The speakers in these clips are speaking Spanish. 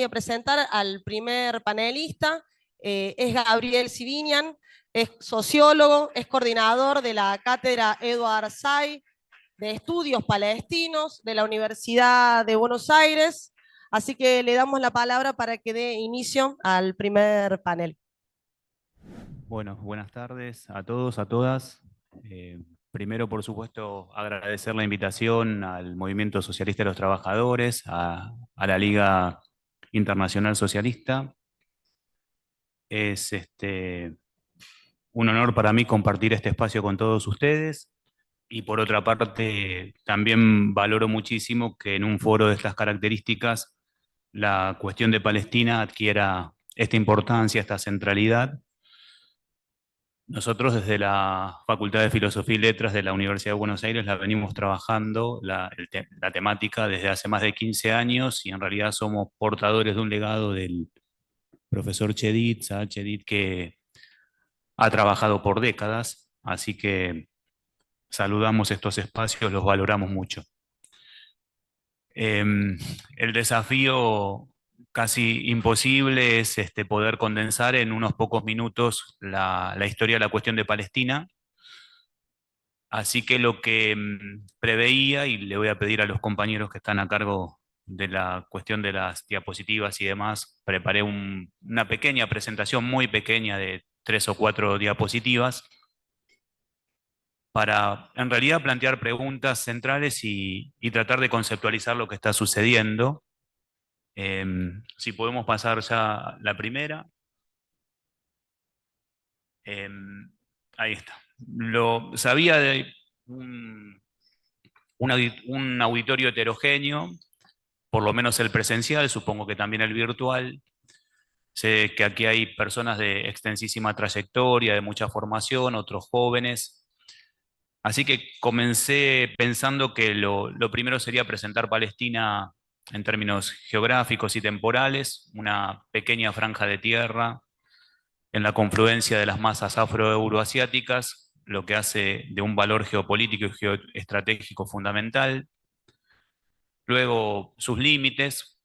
a presentar al primer panelista. Es Gabriel Sivinian, es sociólogo, es coordinador de la cátedra Edward Say de Estudios Palestinos de la Universidad de Buenos Aires. Así que le damos la palabra para que dé inicio al primer panel. Bueno, buenas tardes a todos, a todas. Primero, por supuesto, agradecer la invitación al Movimiento Socialista de los Trabajadores, a la Liga Internacional Socialista. Es un honor para mí compartir este espacio con todos ustedes. Y por otra parte, también valoro muchísimo que en un foro de estas características la cuestión de Palestina adquiera esta importancia, esta centralidad. Nosotros desde la Facultad de Filosofía y Letras de la Universidad de Buenos Aires la venimos trabajando la temática desde hace más de 15 años y en realidad somos portadores de un legado del profesor Chedid, Saad Chedid, que ha trabajado por décadas, así que saludamos estos espacios, los valoramos mucho. El desafío casi imposible es poder condensar en unos pocos minutos la historia de la cuestión de Palestina. Así que lo que preveía, y le voy a pedir a los compañeros que están a cargo de la cuestión de las diapositivas y demás, preparé una pequeña presentación, muy pequeña, de 3 o 4 diapositivas, para en realidad plantear preguntas centrales y tratar de conceptualizar lo que está sucediendo. Si podemos pasar ya la primera. Ahí está. Lo sabía de un auditorio heterogéneo, por lo menos el presencial, supongo que también el virtual. Sé que aquí hay personas de extensísima trayectoria, de mucha formación, otros jóvenes. Así que comencé pensando que lo primero sería presentar Palestina en términos geográficos y temporales, una pequeña franja de tierra en la confluencia de las masas afroeuroasiáticas, lo que hace de un valor geopolítico y geoestratégico fundamental. Luego sus límites,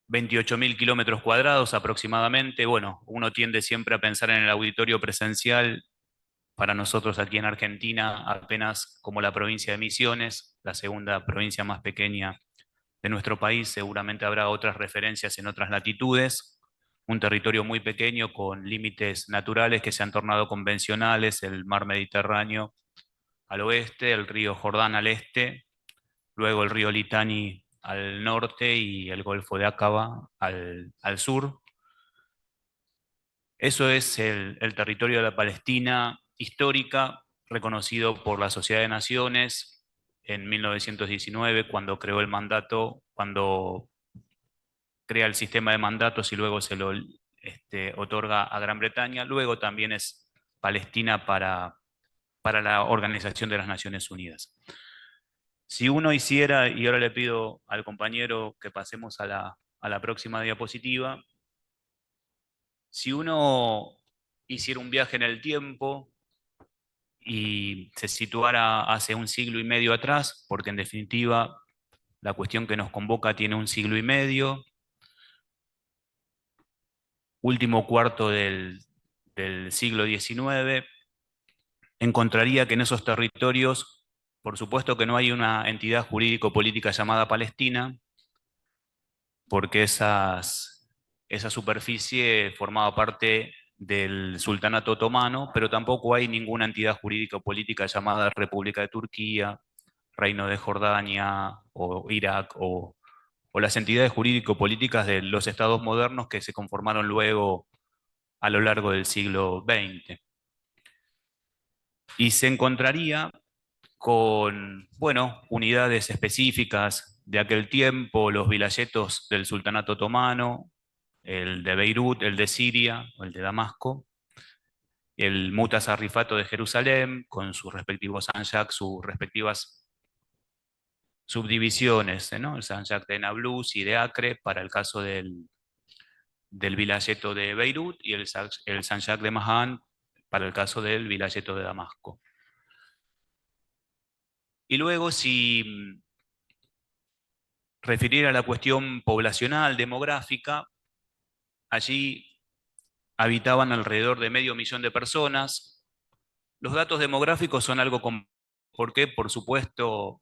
28.000 kilómetros cuadrados aproximadamente. Bueno, uno tiende siempre a pensar en el auditorio presencial, para nosotros aquí en Argentina, apenas como la provincia de Misiones, la segunda provincia más pequeña de nuestro país. Seguramente habrá otras referencias en otras latitudes. Un territorio muy pequeño con límites naturales que se han tornado convencionales: el mar Mediterráneo al oeste, el río Jordán al este, luego el río Litani al norte y el Golfo de Aqaba al sur. Eso es el territorio de la Palestina histórica, reconocido por la Sociedad de Naciones en 1919, cuando creó el mandato, cuando crea el sistema de mandatos y luego se lo otorga a Gran Bretaña. Luego también es Palestina para la Organización de las Naciones Unidas. Si uno hiciera, y ahora le pido al compañero que pasemos a la próxima diapositiva, si uno hiciera un viaje en el tiempo y se situara hace un siglo y medio atrás, porque en definitiva la cuestión que nos convoca tiene un siglo y medio, último cuarto del siglo XIX, encontraría que en esos territorios, por supuesto que no hay una entidad jurídico-política llamada Palestina, porque esa superficie formaba parte del Sultanato Otomano, pero tampoco hay ninguna entidad jurídico-política llamada República de Turquía, Reino de Jordania o Irak, o las entidades jurídico-políticas de los estados modernos que se conformaron luego a lo largo del siglo XX. Y se encontraría con, bueno, unidades específicas de aquel tiempo, los vilayetos del Sultanato Otomano, el de Beirut, el de Siria, o el de Damasco, el Mutasarrifato de Jerusalén, con sus respectivos Sanjak, sus respectivas subdivisiones, ¿no? El Sanjak de Nablus y de Acre, para el caso del vilayeto de Beirut, y el Sanjak de Mahan, para el caso del vilayeto de Damasco. Y luego, si referir a la cuestión poblacional, demográfica, allí habitaban alrededor de 500.000 de personas. Los datos demográficos son algo porque, por supuesto,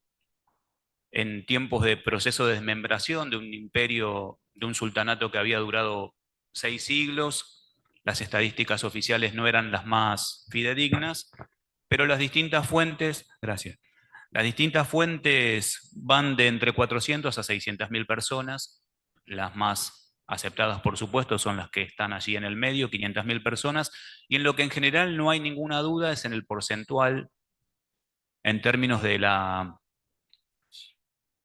en tiempos de proceso de desmembración de un imperio, de un sultanato que había durado 6 siglos, las estadísticas oficiales no eran las más fidedignas, pero las distintas fuentes, gracias, las distintas fuentes van de entre 400 a 600.000 personas. Las más aceptadas, por supuesto, son las que están allí en el medio, 500.000 personas, y en lo que en general no hay ninguna duda es en el porcentual en términos de la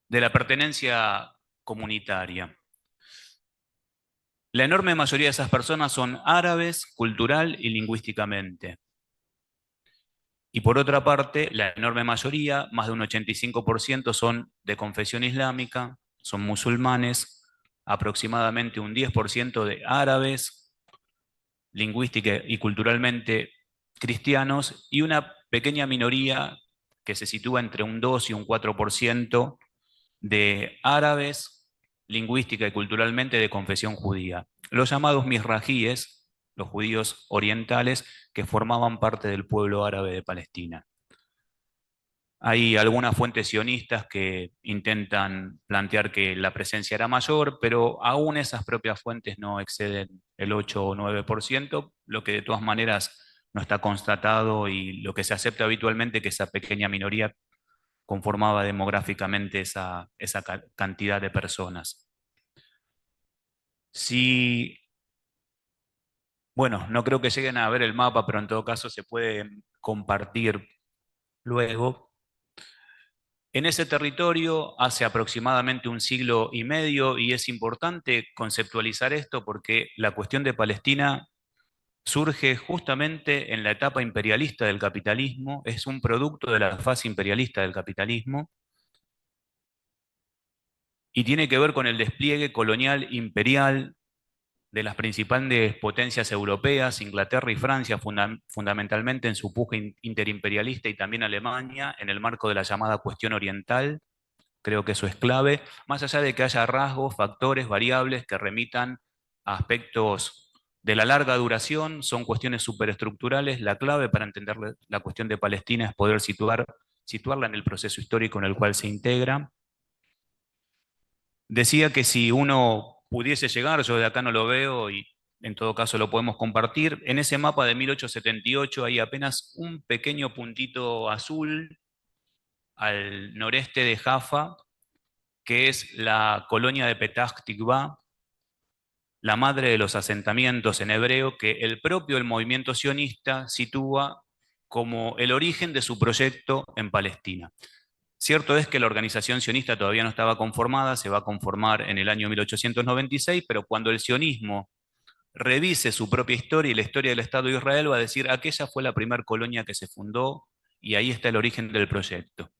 pertenencia comunitaria. La enorme mayoría de esas personas son árabes cultural y lingüísticamente. Y por otra parte, la enorme mayoría, más de un 85%, son de confesión islámica, son musulmanes, aproximadamente un 10% de árabes, lingüística y culturalmente cristianos, y una pequeña minoría que se sitúa entre un 2 y un 4% de árabes, lingüística y culturalmente de confesión judía. Los llamados misrajíes, los judíos orientales, que formaban parte del pueblo árabe de Palestina. Hay algunas fuentes sionistas que intentan plantear que la presencia era mayor, pero aún esas propias fuentes no exceden el 8 o 9%, lo que de todas maneras no está constatado y lo que se acepta habitualmente que esa pequeña minoría conformaba demográficamente esa cantidad de personas. Si, bueno, no creo que lleguen a ver el mapa, pero en todo caso se puede compartir luego. En ese territorio hace aproximadamente un siglo y medio, y es importante conceptualizar esto porque la cuestión de Palestina surge justamente en la etapa imperialista del capitalismo, es un producto de la fase imperialista del capitalismo, y tiene que ver con el despliegue colonial imperial de las principales potencias europeas, Inglaterra y Francia, fundamentalmente en su puja interimperialista, y también Alemania, en el marco de la llamada cuestión oriental. Creo que eso es clave, más allá de que haya rasgos, factores, variables que remitan a aspectos de la larga duración, son cuestiones superestructurales. La clave para entender la cuestión de Palestina es poder situarla en el proceso histórico en el cual se integra. Decía que si uno pudiese llegar, yo de acá no lo veo y en todo caso lo podemos compartir, en ese mapa de 1878 hay apenas un pequeño puntito azul al noreste de Jaffa, que es la colonia de Petah Tikva, la madre de los asentamientos en hebreo, que el movimiento sionista sitúa como el origen de su proyecto en Palestina. Cierto es que la organización sionista todavía no estaba conformada, se va a conformar en el año 1896, pero cuando el sionismo revise su propia historia y la historia del Estado de Israel, va a decir, aquella fue la primera colonia que se fundó y ahí está el origen del proyecto.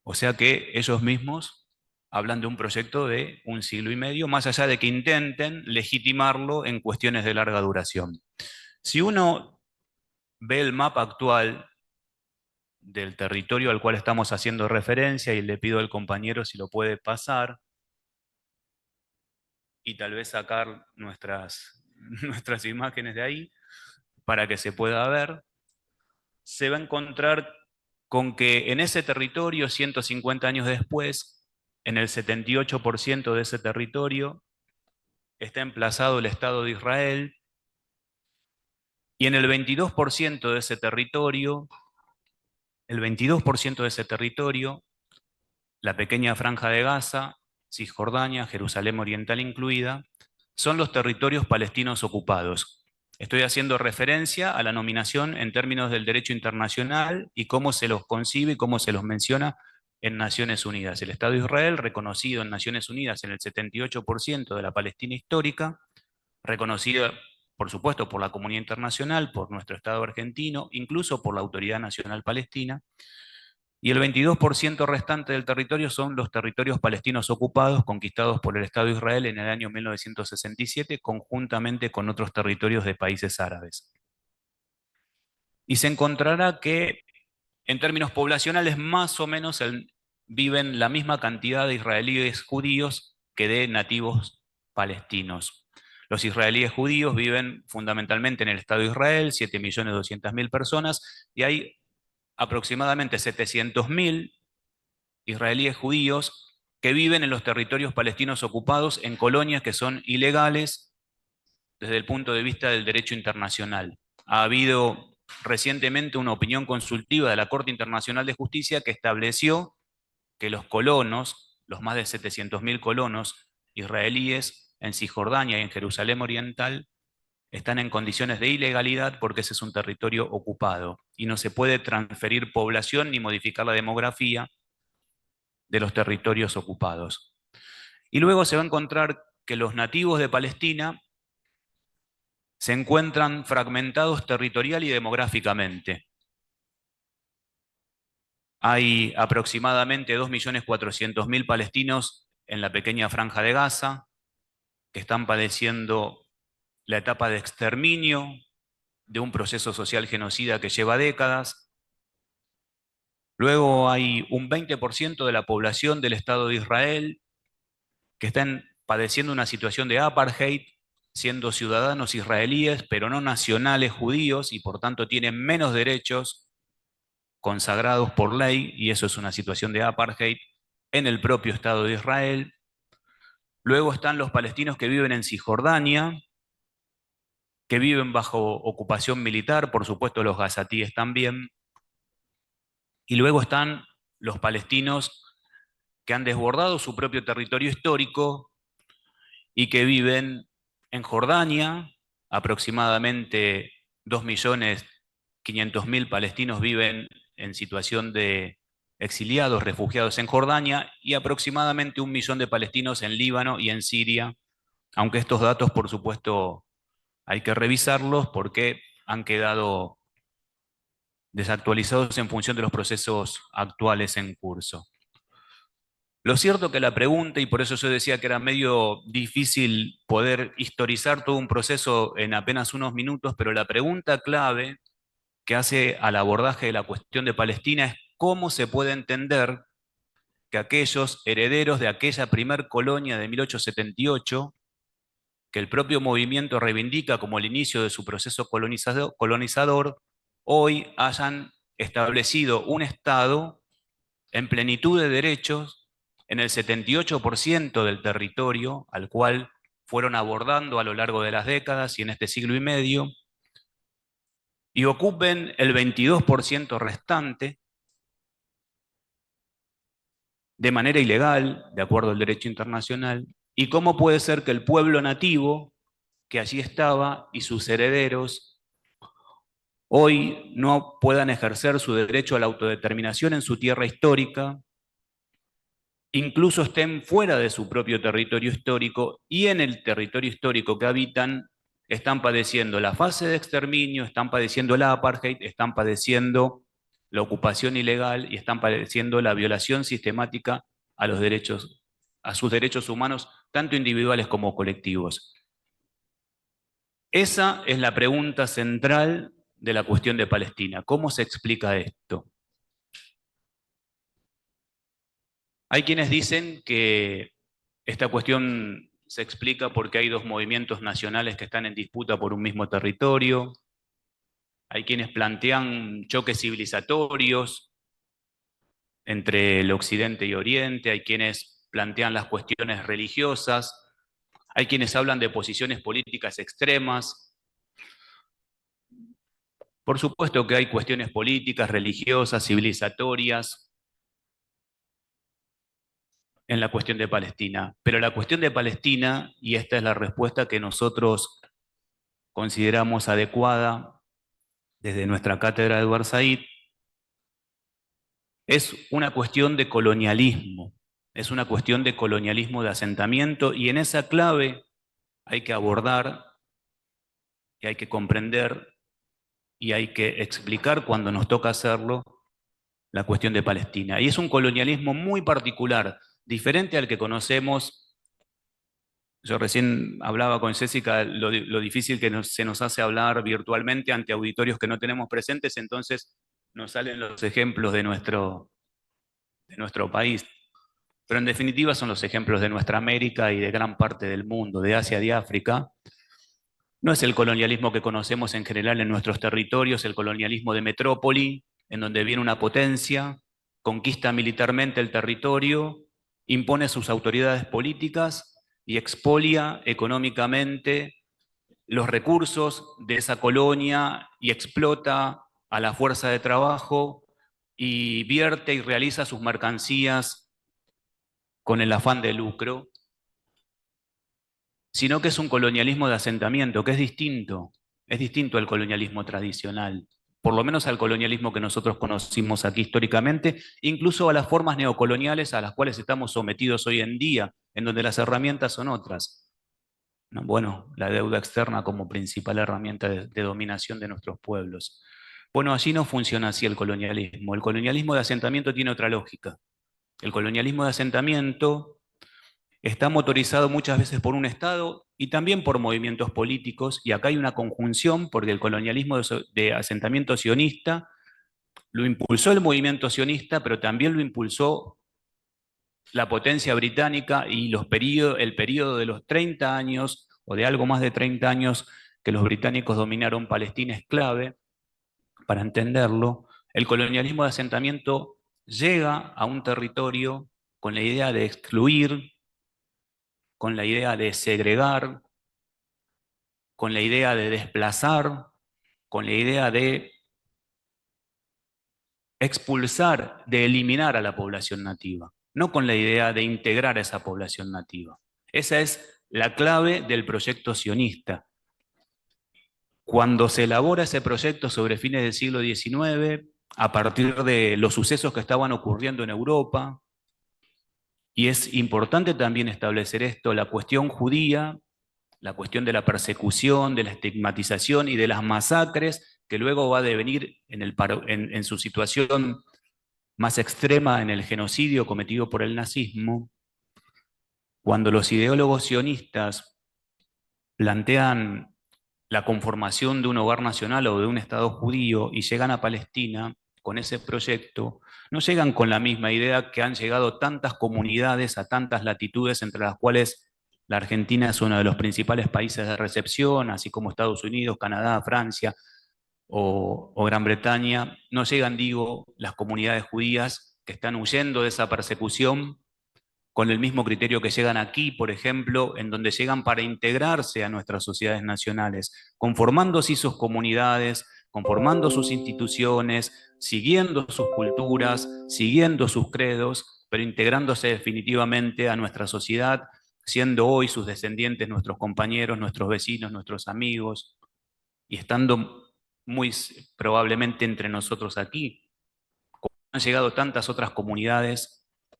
O sea que ellos mismos hablan de un proyecto de un siglo y medio, más allá de que intenten legitimarlo en cuestiones de larga duración. Si uno ve el mapa actual del territorio al cual estamos haciendo referencia, y le pido al compañero si lo puede pasar, y tal vez sacar nuestras imágenes de ahí para que se pueda ver, se va a encontrar con que en ese territorio, 150 años después, en el 78% de ese territorio, está emplazado el Estado de Israel, y en el 22% de ese territorio, el 22% de ese territorio, la pequeña franja de Gaza, Cisjordania, Jerusalén Oriental incluida, son los territorios palestinos ocupados. Estoy haciendo referencia a la nominación en términos del derecho internacional y cómo se los concibe y cómo se los menciona en Naciones Unidas. El Estado de Israel, reconocido en Naciones Unidas en el 78% de la Palestina histórica, reconocido, por supuesto, por la comunidad internacional, por nuestro Estado argentino, incluso por la Autoridad Nacional Palestina, y el 22% restante del territorio son los territorios palestinos ocupados, conquistados por el Estado de Israel en el año 1967, conjuntamente con otros territorios de países árabes. Y se encontrará que, en términos poblacionales, más o menos viven la misma cantidad de israelíes judíos que de nativos palestinos. Los israelíes judíos viven fundamentalmente en el Estado de Israel, 7.200.000 personas, y hay aproximadamente 700.000 israelíes judíos que viven en los territorios palestinos ocupados en colonias que son ilegales desde el punto de vista del derecho internacional. Ha habido recientemente una opinión consultiva de la Corte Internacional de Justicia que estableció que los colonos, los más de 700.000 colonos israelíes en Cisjordania y en Jerusalén Oriental, están en condiciones de ilegalidad porque ese es un territorio ocupado y no se puede transferir población ni modificar la demografía de los territorios ocupados. Y luego se va a encontrar que los nativos de Palestina se encuentran fragmentados territorial y demográficamente. Hay aproximadamente 2.400.000 palestinos en la pequeña franja de Gaza que están padeciendo la etapa de exterminio de un proceso social genocida que lleva décadas. Luego hay un 20% de la población del Estado de Israel que están padeciendo una situación de apartheid, siendo ciudadanos israelíes, pero no nacionales judíos, y por tanto tienen menos derechos consagrados por ley, y eso es una situación de apartheid en el propio Estado de Israel. Luego están los palestinos que viven en Cisjordania, que viven bajo ocupación militar, por supuesto los gazatíes también. Y luego están los palestinos que han desbordado su propio territorio histórico y que viven en Jordania. Aproximadamente 2.500.000 palestinos viven en situación de exiliados, refugiados en Jordania, y aproximadamente 1 millón de palestinos en Líbano y en Siria, aunque estos datos, por supuesto, hay que revisarlos porque han quedado desactualizados en función de los procesos actuales en curso. Lo cierto que la pregunta, y por eso yo decía que era medio difícil poder historizar todo un proceso en apenas unos minutos, pero la pregunta clave que hace al abordaje de la cuestión de Palestina es cómo se puede entender que aquellos herederos de aquella primer colonia de 1878, que el propio movimiento reivindica como el inicio de su proceso colonizador, hoy hayan establecido un Estado en plenitud de derechos en el 78% del territorio al cual fueron abordando a lo largo de las décadas y en este siglo y medio, y ocupen el 22% restante de manera ilegal, de acuerdo al derecho internacional, y cómo puede ser que el pueblo nativo que allí estaba y sus herederos hoy no puedan ejercer su derecho a la autodeterminación en su tierra histórica, incluso estén fuera de su propio territorio histórico, y en el territorio histórico que habitan están padeciendo la fase de exterminio, están padeciendo la apartheid, están padeciendo la ocupación ilegal y están padeciendo la violación sistemática a los derechos, a sus derechos humanos, tanto individuales como colectivos. Esa es la pregunta central de la cuestión de Palestina. ¿Cómo se explica esto? Hay quienes dicen que esta cuestión se explica porque hay dos movimientos nacionales que están en disputa por un mismo territorio. Hay quienes plantean choques civilizatorios entre el Occidente y Oriente. Hay quienes plantean las cuestiones religiosas. Hay quienes hablan de posiciones políticas extremas. Por supuesto que hay cuestiones políticas, religiosas, civilizatorias en la cuestión de Palestina. Pero la cuestión de Palestina, y esta es la respuesta que nosotros consideramos adecuada desde nuestra cátedra de Edward Said, es una cuestión de colonialismo, es una cuestión de colonialismo de asentamiento, y en esa clave hay que abordar y hay que comprender y hay que explicar cuando nos toca hacerlo la cuestión de Palestina. Y es un colonialismo muy particular, diferente al que conocemos. Yo recién hablaba con Jessica lo difícil que se nos hace hablar virtualmente ante auditorios que no tenemos presentes, entonces nos salen los ejemplos de de nuestro país, pero en definitiva son los ejemplos de nuestra América y de gran parte del mundo, de Asia, de África. No es el colonialismo que conocemos en general en nuestros territorios, el colonialismo de metrópoli, en donde viene una potencia, conquista militarmente el territorio, impone sus autoridades políticas y expolia económicamente los recursos de esa colonia y explota a la fuerza de trabajo y vierte y realiza sus mercancías con el afán de lucro, sino que es un colonialismo de asentamiento, que es distinto al colonialismo tradicional, por lo menos al colonialismo que nosotros conocimos aquí históricamente, incluso a las formas neocoloniales a las cuales estamos sometidos hoy en día, en donde las herramientas son otras. ¿No? Bueno, la deuda externa como principal herramienta de dominación de nuestros pueblos. Bueno, allí no funciona así el colonialismo. El colonialismo de asentamiento tiene otra lógica. El colonialismo de asentamiento está motorizado muchas veces por un Estado y también por movimientos políticos, y acá hay una conjunción porque el colonialismo de asentamiento sionista lo impulsó el movimiento sionista, pero también lo impulsó la potencia británica y el periodo de los 30 años o de algo más de 30 años que los británicos dominaron Palestina es clave para entenderlo. El colonialismo de asentamiento llega a un territorio con la idea de excluir, con la idea de segregar, con la idea de desplazar, con la idea de expulsar, de eliminar a la población nativa, no con la idea de integrar a esa población nativa. Esa es la clave del proyecto sionista. Cuando se elabora ese proyecto sobre fines del siglo XIX, a partir de los sucesos que estaban ocurriendo en Europa, y es importante también establecer esto, la cuestión judía, la cuestión de la persecución, de la estigmatización y de las masacres, que luego va a devenir en su situación más extrema en el genocidio cometido por el nazismo, cuando los ideólogos sionistas plantean la conformación de un hogar nacional o de un Estado judío y llegan a Palestina con ese proyecto, no llegan con la misma idea que han llegado tantas comunidades a tantas latitudes, entre las cuales la Argentina es uno de los principales países de recepción, así como Estados Unidos, Canadá, Francia o Gran Bretaña. No llegan, digo, las comunidades judías que están huyendo de esa persecución con el mismo criterio que llegan aquí, por ejemplo, en donde llegan para integrarse a nuestras sociedades nacionales, conformando así sus comunidades, conformando sus instituciones, siguiendo sus culturas, siguiendo sus credos, pero integrándose definitivamente a nuestra sociedad, siendo hoy sus descendientes nuestros compañeros, nuestros vecinos, nuestros amigos, y estando muy probablemente entre nosotros aquí. Han llegado tantas otras comunidades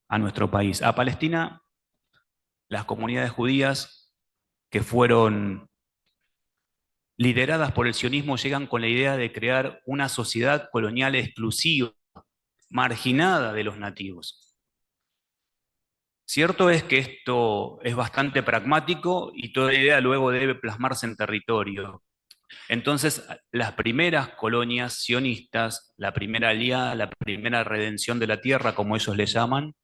a nuestro país. A Palestina, las comunidades judías que fueron lideradas por el sionismo llegan con la idea de crear una sociedad colonial exclusiva, marginada de los nativos. Cierto es que esto es bastante pragmático y toda idea luego debe plasmarse en territorio. Entonces, las primeras colonias sionistas, la primera aliada, la primera redención de la tierra, como ellos le llaman,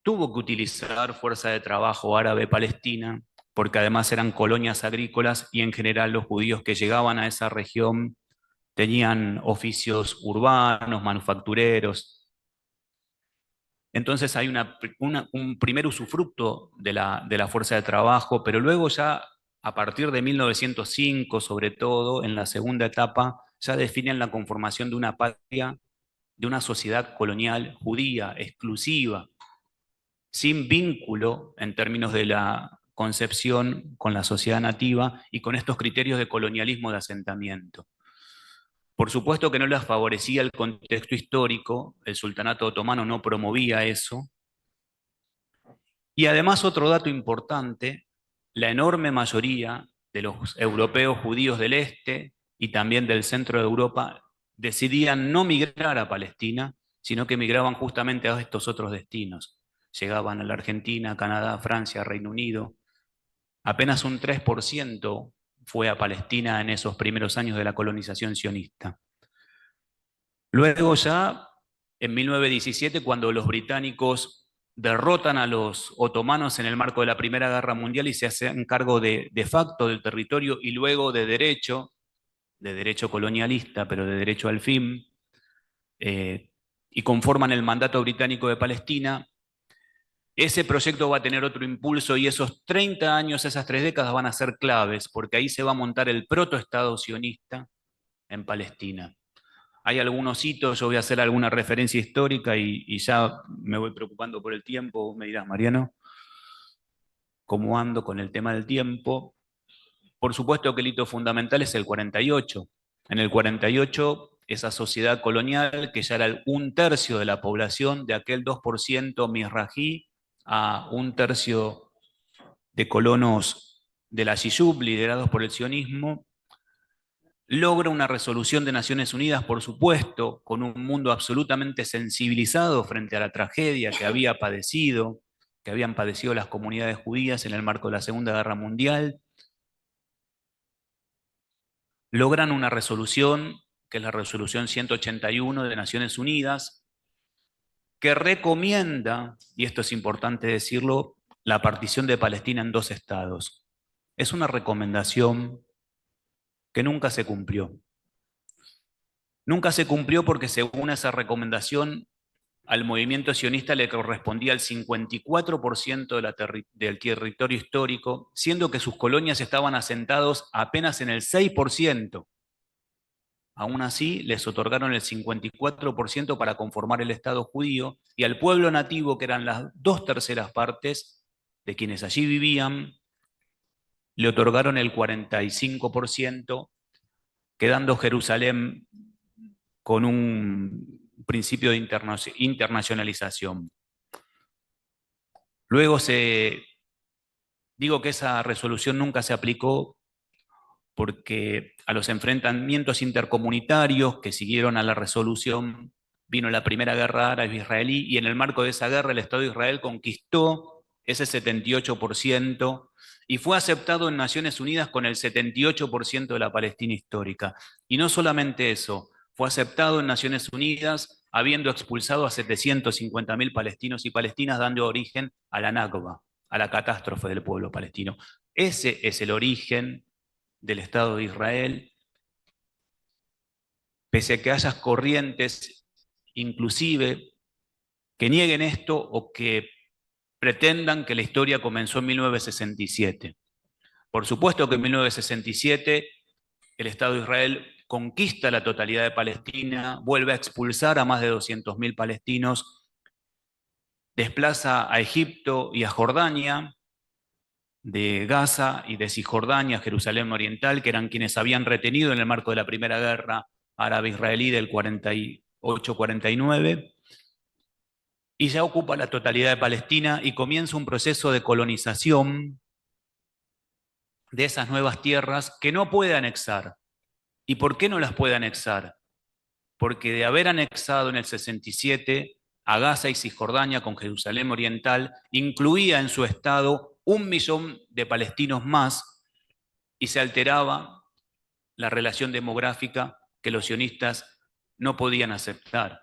tuvo que utilizar fuerza de trabajo árabe palestina, porque además eran colonias agrícolas y en general los judíos que llegaban a esa región tenían oficios urbanos, manufactureros. Entonces hay un primer usufructo de la fuerza de trabajo, pero luego ya a partir de 1905, sobre todo en la segunda etapa, ya definen la conformación de una patria, de una sociedad colonial judía, exclusiva, sin vínculo en términos de la concepción con la sociedad nativa y con estos criterios de colonialismo de asentamiento. Por supuesto que no les favorecía el contexto histórico, el sultanato otomano no promovía eso. Y además otro dato importante, la enorme mayoría de los europeos judíos del este y también del centro de Europa decidían no migrar a Palestina, sino que migraban justamente a estos otros destinos. Llegaban a la Argentina, Canadá, Francia, Reino Unido. Apenas un 3% fue a Palestina en esos primeros años de la colonización sionista. Luego ya en 1917, cuando los británicos derrotan a los otomanos en el marco de la Primera Guerra Mundial y se hacen cargo de facto del territorio y luego de derecho colonialista, pero de derecho al fin, y conforman el mandato británico de Palestina. Ese proyecto va a tener otro impulso y esos 30 años, esas 3 décadas van a ser claves, porque ahí se va a montar el protoestado sionista en Palestina. Hay algunos hitos, yo voy a hacer alguna referencia histórica y ya me voy preocupando por el tiempo. Me dirás, Mariano, ¿cómo ando con el tema del tiempo? Por supuesto que el hito fundamental es el 48. En el 48, esa sociedad colonial, que ya era un tercio de la población, de aquel 2% misrají, a un tercio de colonos de la Yishub, liderados por el sionismo, logra una resolución de Naciones Unidas, por supuesto, con un mundo absolutamente sensibilizado frente a la tragedia que habían padecido las comunidades judías en el marco de la Segunda Guerra Mundial. Logran una resolución, que es la resolución 181 de Naciones Unidas, que recomienda, y esto es importante decirlo, la partición de Palestina en 2 estados. Es una recomendación que nunca se cumplió. Nunca se cumplió porque según esa recomendación, al movimiento sionista le correspondía el 54% del territorio histórico, siendo que sus colonias estaban asentados apenas en el 6%. Aún así, les otorgaron el 54% para conformar el Estado judío, y al pueblo nativo, que eran las 2/3 partes de quienes allí vivían, le otorgaron el 45%, quedando Jerusalén con un principio de internacionalización. Luego digo que esa resolución nunca se aplicó porque a los enfrentamientos intercomunitarios que siguieron a la resolución vino la Primera Guerra Árabe-Israelí, y en el marco de esa guerra el Estado de Israel conquistó ese 78% y fue aceptado en Naciones Unidas con el 78% de la Palestina histórica. Y no solamente eso, fue aceptado en Naciones Unidas habiendo expulsado a 750.000 palestinos y palestinas, dando origen a la Nakba, a la catástrofe del pueblo palestino. Ese es el origen del Estado de Israel, pese a que haya corrientes, inclusive, que nieguen esto o que pretendan que la historia comenzó en 1967. Por supuesto que en 1967 el Estado de Israel conquista la totalidad de Palestina, vuelve a expulsar a más de 200.000 palestinos, desplaza a Egipto y a Jordania, de Gaza y de Cisjordania, Jerusalén Oriental, que eran quienes habían retenido en el marco de la Primera Guerra Árabe-Israelí del 48-49, y ya ocupa la totalidad de Palestina y comienza un proceso de colonización de esas nuevas tierras que no puede anexar. ¿Y por qué no las puede anexar? Porque de haber anexado en el 67 a Gaza y Cisjordania con Jerusalén Oriental, incluía en su estado 1 millón de palestinos más y se alteraba la relación demográfica que los sionistas no podían aceptar,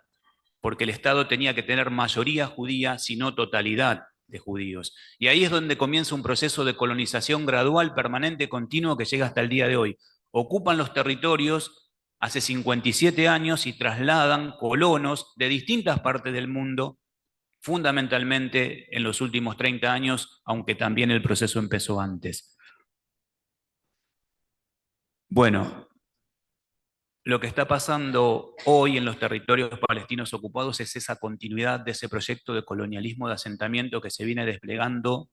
porque el Estado tenía que tener mayoría judía, si no totalidad de judíos. Y ahí es donde comienza un proceso de colonización gradual, permanente, continuo, que llega hasta el día de hoy. Ocupan los territorios hace 57 años y trasladan colonos de distintas partes del mundo, fundamentalmente en los últimos 30 años, aunque también el proceso empezó antes. Bueno, lo que está pasando hoy en los territorios palestinos ocupados es esa continuidad de ese proyecto de colonialismo de asentamiento que se viene desplegando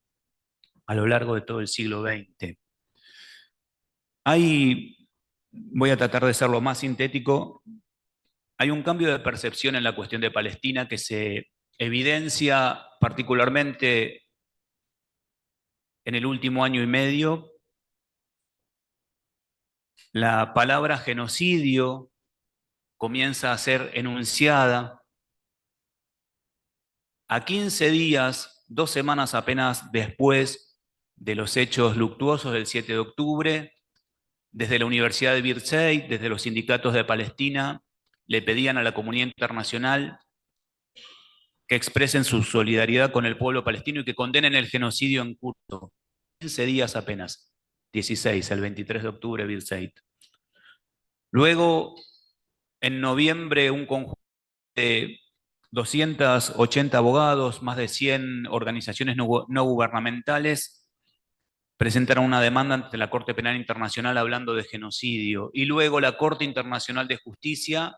a lo largo de todo el siglo XX. Voy a tratar de ser lo más sintético, hay un cambio de percepción en la cuestión de Palestina que se evidencia particularmente en el último año y medio. La palabra genocidio comienza a ser enunciada. A 15 días, 2 semanas apenas después de los hechos luctuosos del 7 de octubre, desde la Universidad de Birzeit, desde los sindicatos de Palestina, le pedían a la comunidad internacional que expresen su solidaridad con el pueblo palestino y que condenen el genocidio en curso. 15 días apenas, 16, el 23 de octubre, Bill Said. Luego, en noviembre, un conjunto de 280 abogados, más de 100 organizaciones no gubernamentales, presentaron una demanda ante la Corte Penal Internacional hablando de genocidio. Y luego la Corte Internacional de Justicia,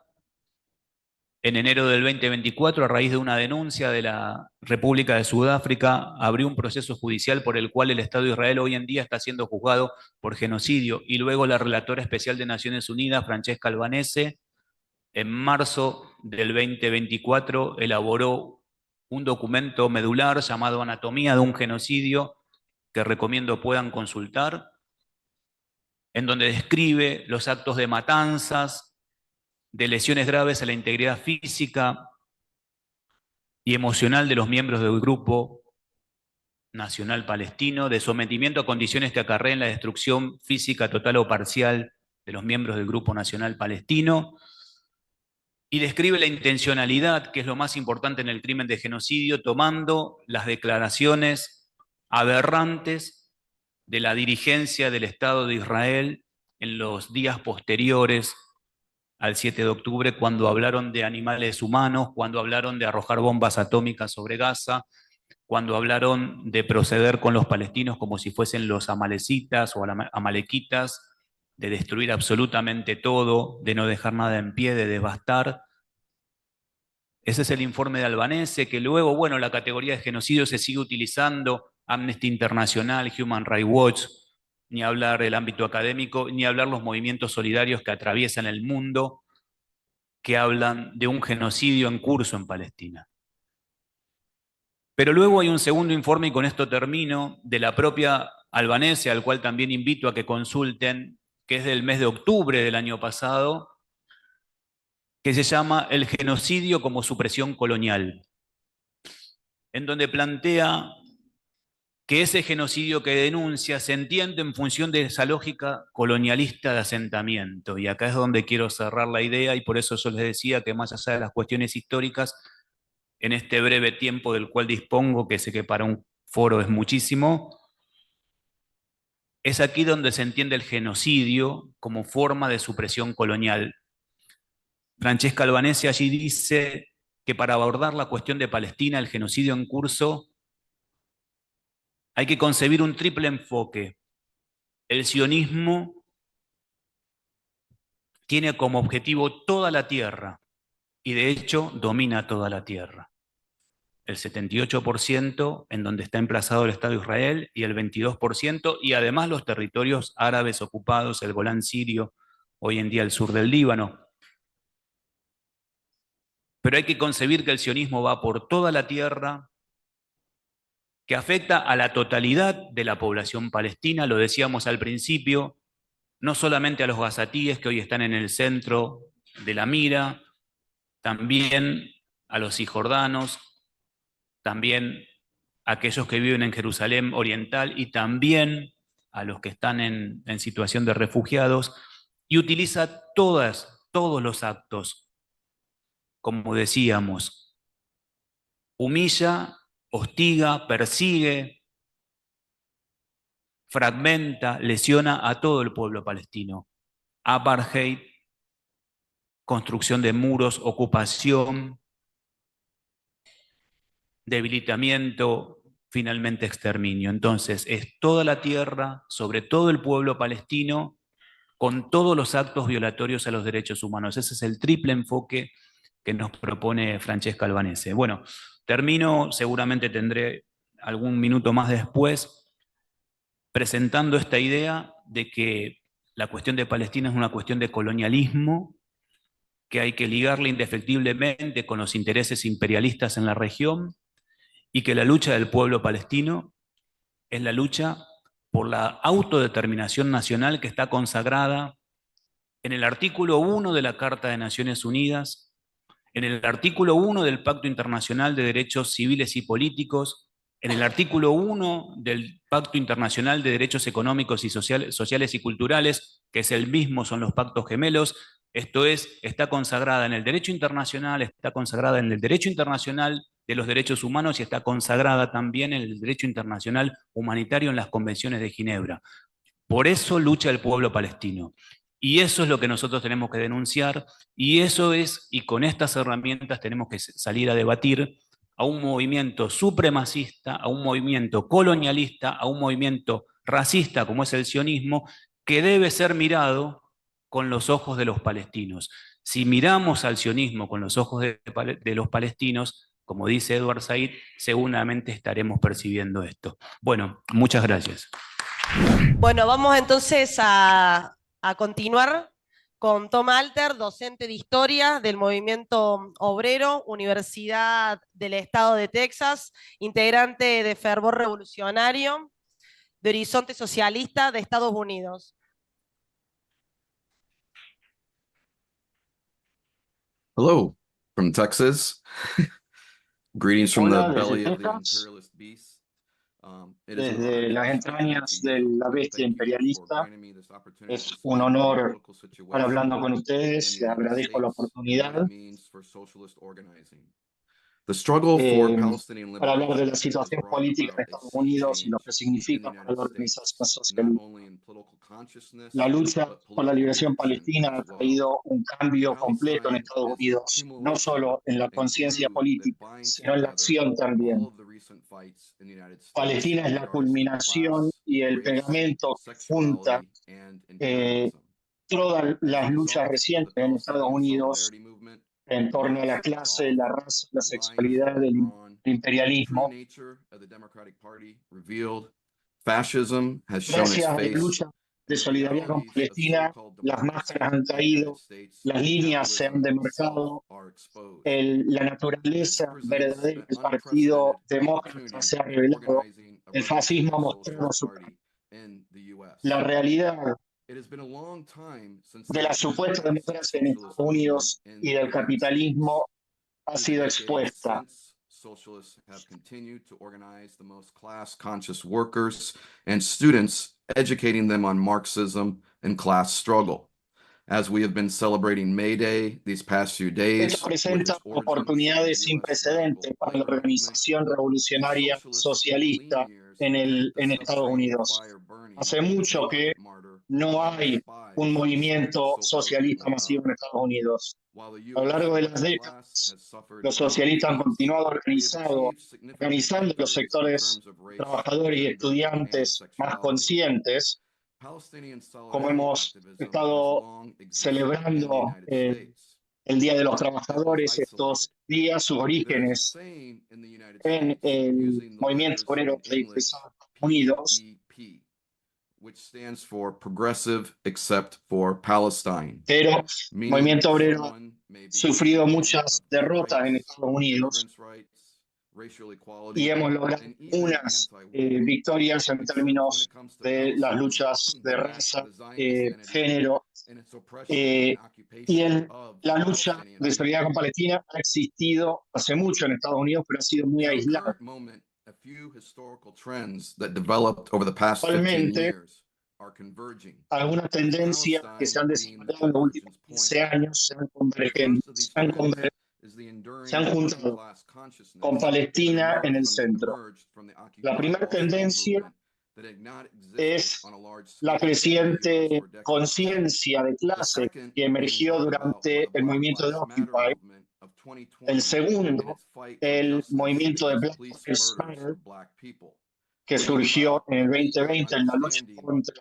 en enero del 2024, a raíz de una denuncia de la República de Sudáfrica, abrió un proceso judicial por el cual el Estado de Israel hoy en día está siendo juzgado por genocidio. Y luego la relatora especial de Naciones Unidas, Francesca Albanese, en marzo del 2024 elaboró un documento medular llamado Anatomía de un genocidio, que recomiendo puedan consultar, en donde describe los actos de matanzas, de lesiones graves a la integridad física y emocional de los miembros del Grupo Nacional Palestino, de sometimiento a condiciones que acarreen la destrucción física total o parcial de los miembros del Grupo Nacional Palestino, y describe la intencionalidad, que es lo más importante en el crimen de genocidio, tomando las declaraciones aberrantes de la dirigencia del Estado de Israel en los días posteriores al 7 de octubre, cuando hablaron de animales humanos, cuando hablaron de arrojar bombas atómicas sobre Gaza, cuando hablaron de proceder con los palestinos como si fuesen los amalecitas o amalequitas, de destruir absolutamente todo, de no dejar nada en pie, de devastar. Ese es el informe de Albanese, que luego, bueno, la categoría de genocidio se sigue utilizando, Amnesty International, Human Rights Watch, ni hablar el ámbito académico, ni hablar los movimientos solidarios que atraviesan el mundo, que hablan de un genocidio en curso en Palestina. Pero luego hay un segundo informe, y con esto termino, de la propia Albanese, al cual también invito a que consulten, que es del mes de octubre del año pasado, que se llama El genocidio como supresión colonial, en donde plantea que ese genocidio que denuncia se entiende en función de esa lógica colonialista de asentamiento. Y acá es donde quiero cerrar la idea, y por eso yo les decía que más allá de las cuestiones históricas, en este breve tiempo del cual dispongo, que sé que para un foro es muchísimo, es aquí donde se entiende el genocidio como forma de supresión colonial. Francesca Albanese allí dice que para abordar la cuestión de Palestina, el genocidio en curso, hay que concebir un triple enfoque. El sionismo tiene como objetivo toda la tierra, y de hecho domina toda la tierra. El 78% en donde está emplazado el Estado de Israel, y el 22%, y además los territorios árabes ocupados, el Golán sirio, hoy en día el sur del Líbano. Pero hay que concebir que el sionismo va por toda la tierra, que afecta a la totalidad de la población palestina, lo decíamos al principio, no solamente a los gazatíes que hoy están en el centro de la mira, también a los cisjordanos, también a aquellos que viven en Jerusalén Oriental, y también a los que están en situación de refugiados, y utiliza todos los actos, como decíamos, humilla, hostiga, persigue, fragmenta, lesiona a todo el pueblo palestino. Apartheid, construcción de muros, ocupación, debilitamiento, finalmente exterminio. Entonces, es toda la tierra, sobre todo el pueblo palestino, con todos los actos violatorios a los derechos humanos. Ese es el triple enfoque que nos propone Francesca Albanese. Bueno, termino, seguramente tendré algún minuto más después, presentando esta idea de que la cuestión de Palestina es una cuestión de colonialismo, que hay que ligarla indefectiblemente con los intereses imperialistas en la región, y que la lucha del pueblo palestino es la lucha por la autodeterminación nacional, que está consagrada en el artículo 1 de la Carta de Naciones Unidas, en el artículo 1 del Pacto Internacional de Derechos Civiles y Políticos, en el artículo 1 del Pacto Internacional de Derechos Económicos y Sociales y Culturales, que es el mismo, son los pactos gemelos. Esto es, está consagrada en el derecho internacional, está consagrada en el derecho internacional de los derechos humanos y está consagrada también en el derecho internacional humanitario en las convenciones de Ginebra. Por eso lucha el pueblo palestino. Y eso es lo que nosotros tenemos que denunciar, y eso es, y con estas herramientas tenemos que salir a debatir a un movimiento supremacista, a un movimiento colonialista, a un movimiento racista como es el sionismo, que debe ser mirado con los ojos de los palestinos. Si miramos al sionismo con los ojos de los palestinos, como dice Edward Said, seguramente estaremos percibiendo esto. Bueno, muchas gracias. Bueno, vamos entonces a continuar con Tom Alter, docente de Historia del Movimiento Obrero, Universidad del Estado de Texas, integrante de Fervor Revolucionario, de Horizonte Socialista de Estados Unidos. Hello from Texas. Greetings from Hola the desde belly of the Texas, imperialist beast. It is an desde honor to las be speaking entrañas to de you. la bestia Thank you for imperialista. granting me this opportunity to Es speak un on the honor political estar situation hablando con in ustedes, the le United agradezco la States and what oportunidad it means for socialist organizing. The struggle for Palestinian para hablar de liberation la has situación brought política en about a Estados sea Unidos y lo change que in the significa para United la States, organización not socialista. only in political consciousness, La lucha but por la political liberación action palestina as ha well. traído un cambio completo en Palestine Estados is the Unidos, no accumulation solo en la and conciencia glue that política, binds sino en la together acción all también. of the recent fights in the United States Palestina es la regarding culminación class, y el race, pegamento que junta sexuality, and eh, imperialism. todas As a las luchas result of the recientes en Estados Palestinian Unidos solidarity movement, en torno a la once for clase, all, la raza, la the lines have sexualidad, been el drawn, the true imperialismo. nature of the Democratic Party revealed, fascism has shown its Gracias a la face, lucha de and the solidaridad con realities of Palestina, so-called las democracy máscaras han in the United caído, States las and líneas se han capitalism itself demarcado, are exposed. la This naturaleza presents verdadera an del unprecedented Partido Demócrata opportunity se ha for revelado. organizing a El fascismo ha revolutionary mostrado socialist party in the US. la realidad It has been a long time since de there la has been a supuesta mass democracia en Estados socialist movement Unidos in y the del United States. capitalismo ha Through the sido decades expuesta. since, socialists have continued to organize the most class-conscious workers and students, educating them on Marxism and class struggle. As we have been celebrating May Day these past few days, Esto presenta oportunidades sin precedentes para la organización revolucionaria socialista en Estados Unidos. Hace mucho que no hay un movimiento socialista masivo en Estados Unidos. A lo largo de las décadas, los socialistas han continuado organizando los sectores trabajadores y estudiantes más conscientes, como hemos estado celebrando el Día de los Trabajadores estos días, sus orígenes en el movimiento obrero de los Estados Unidos, which stands for Progressive Except for Palestine. pero el movimiento obrero ha sufrido muchas derrotas en Estados Unidos y hemos logrado unas victorias en términos de las luchas de raza, género, y la lucha de solidaridad con Palestina ha existido hace mucho en Estados Unidos, pero ha sido muy aislada. Actualmente, algunas tendencias que se han desarrollado en los últimos 15 años se han juntado con Palestina en el centro. La primera tendencia es la creciente conciencia de clase que emergió durante el movimiento de Occupy. El segundo, el movimiento de Black Lives Matter, que surgió en el 2020 en la lucha contra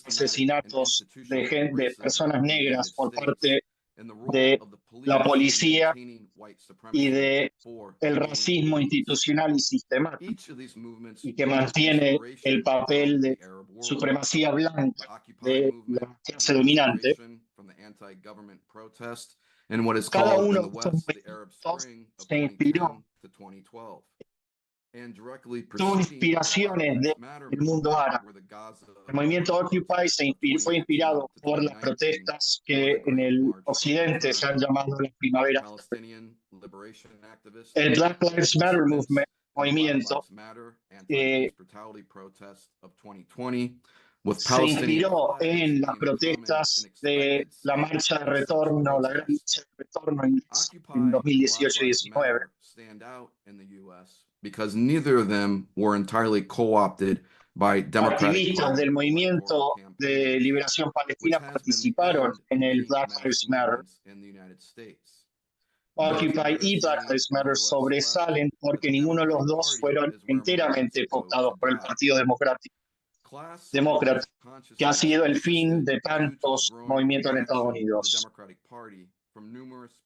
asesinatos de personas negras por parte de la policía y de el racismo institucional y sistemático, y que mantiene el papel de supremacía blanca de la clase dominante. Cada uno de estos movimientos se inspiró, tuvo inspiraciones del mundo árabe. El movimiento Occupy fue inspirado por las protestas que en el occidente se han llamado la primavera árabe. El Black Lives Matter movimiento se inspiró en las protestas de la marcha de retorno, la gran marcha de retorno en 2018 y 19. stand out in the U.S. because neither of them were entirely co-opted by Democratic activistas del movimiento de liberación palestina participaron en el Black Lives Matter. Occupy y Black Lives Matter sobresalen porque ninguno de los dos fueron enteramente cooptados por el Partido Demócrata, que ha sido el fin de tantos movimientos en Estados Unidos.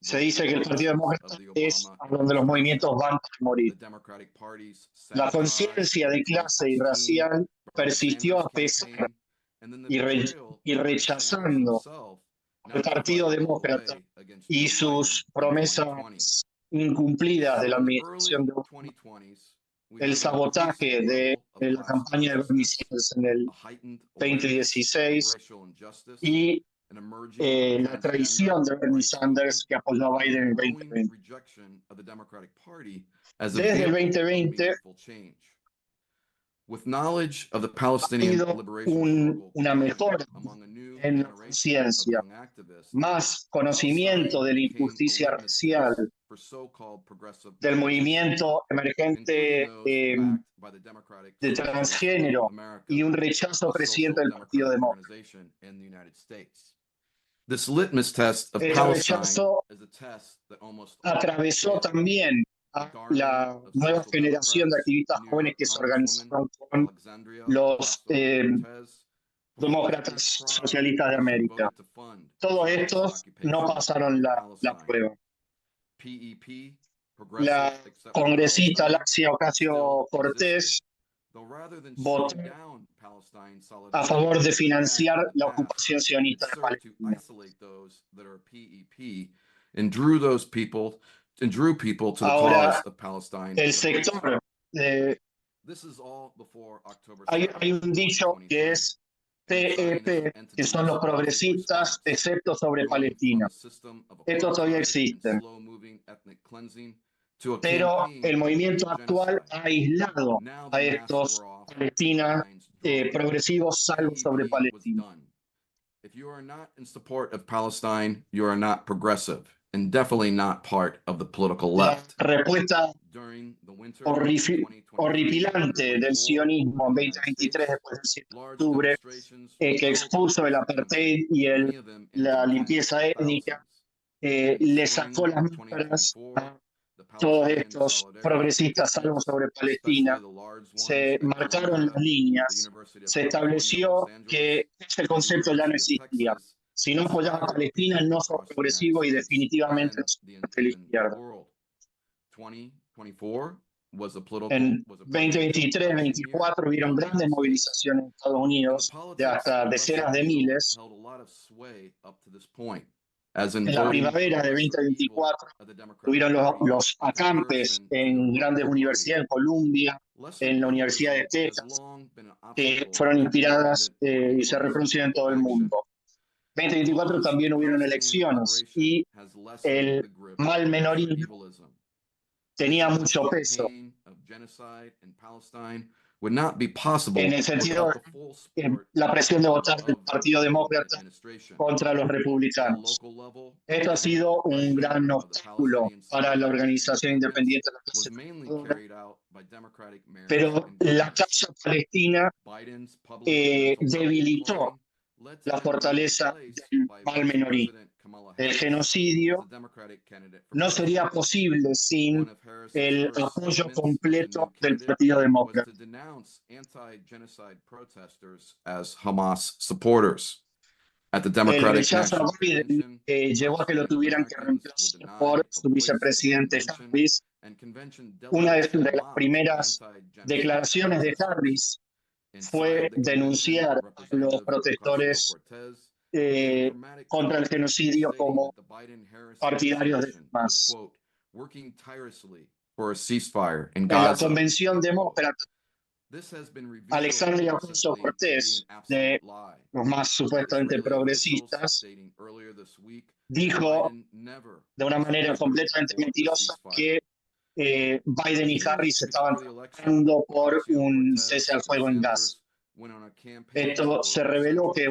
Se dice que el Partido Demócrata es a donde los movimientos van a morir. La conciencia de clase y racial persistió a pesar y rechazando al Partido Demócrata y sus promesas incumplidas de la administración de el sabotaje de la campaña de Bernie Sanders en el 2016 y la traición de Bernie Sanders que apoyó a Biden en el 2020. Desde el 2020 ha habido una mejora en la conciencia, más conocimiento de la injusticia racial, del movimiento emergente de transgénero y un rechazo presidente del Partido Demócrata. El rechazo atravesó también a la nueva generación de activistas jóvenes que se organizaron con los demócratas socialistas de América. Todos estos no pasaron la prueba. La congresista Alexia Ocasio-Cortez votó a favor de financiar la ocupación sionista de Palestina. Ahora, el sector, hay un dicho que es PEP, que son los progresistas, excepto sobre Palestina. Estos todavía existen. Pero el movimiento actual ha aislado a estos Palestina progresivos, salvo sobre Palestina. If you are not in support of Palestine, you are not progressive and definitely not part of the political left. La respuesta horripilante del sionismo en 2023, después del 7 de octubre, que expuso el apartheid y la limpieza étnica, le sacó las máscaras a todos estos progresistas, salvo sobre Palestina. Se marcaron las líneas, se estableció que ese concepto ya no existía. Si no apoyas a Palestina, no sos progresivo y definitivamente no sos de la izquierda. En 2023-2024 hubieron grandes movilizaciones en Estados Unidos de hasta decenas de miles. En la primavera de 2024 tuvieron los acampes en grandes universidades, en Columbia, en la Universidad de Texas, que fueron inspiradas y se reproducen en todo el mundo. 2024 también hubieron elecciones y el mal menorismo tenía mucho peso. En el sentido de la presión de votar del Partido Demócrata contra los republicanos. Esto ha sido un gran obstáculo para la organización independiente de la clase trabajadora, pero la causa palestina debilitó la fortaleza del mal menorismo. El genocidio no sería posible sin el apoyo completo del Partido Demócrata. El rechazo a Biden llevó a que lo tuvieran que reemplazar por su vicepresidente Harris. Una de las primeras declaraciones de Harris fue denunciar a los protestores contra el genocidio como partidarios de Hamas. En la convención demócrata, Alexandria Ocasio-Cortez, de los más supuestamente progresistas, dijo de una manera completamente mentirosa que Biden y Harris estaban trabajando por un cese al fuego en Gaza. Esto se reveló que es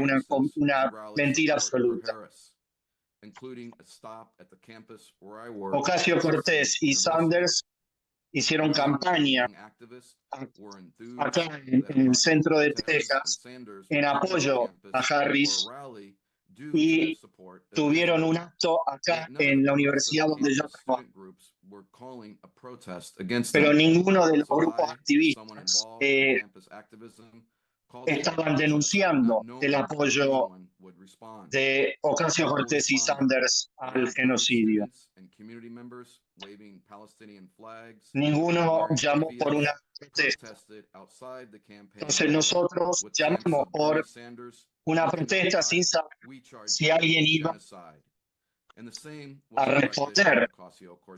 una mentira absoluta. Ocasio-Cortez y Sanders hicieron campaña acá en el centro de Texas en apoyo a Harris y tuvieron un acto acá en la universidad donde yo trabajo. Pero ninguno de los grupos activistas estaban denunciando el apoyo de Ocasio-Cortez y Sanders al genocidio. Ninguno llamó por una protesta. Entonces nosotros llamamos por una protesta sin saber si alguien iba a responder.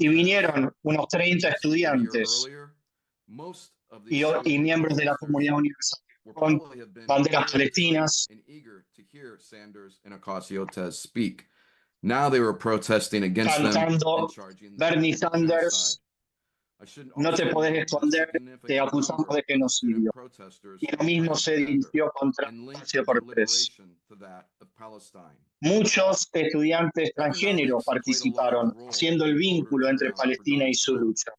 Y vinieron unos 30 estudiantes y miembros de la comunidad universal con banderas palestinas. Cantando Bernie Sanders, no te podés esconder, te acusamos de genocidio. Y lo mismo se dirigió contra Ocasio-Cortez. Muchos estudiantes transgéneros participaron, haciendo el vínculo entre Palestina y su lucha.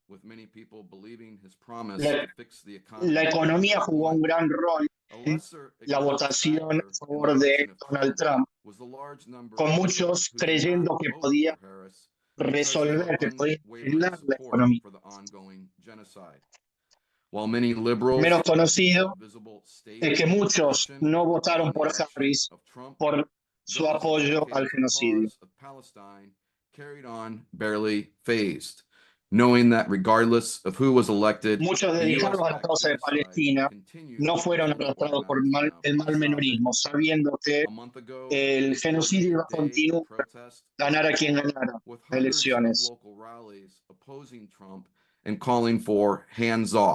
La economía jugó un gran rol en la votación a favor de Donald Trump, con muchos creyendo que podía resolver, que podía arreglar la economía. Menos conocido es que muchos no votaron por Harris por su apoyo al genocidio. Muchos dedicados a la causa de Palestina no fueron arrastrados por el malmenorismo, sabiendo que el genocidio iba a continuar, ganara quien ganara las elecciones.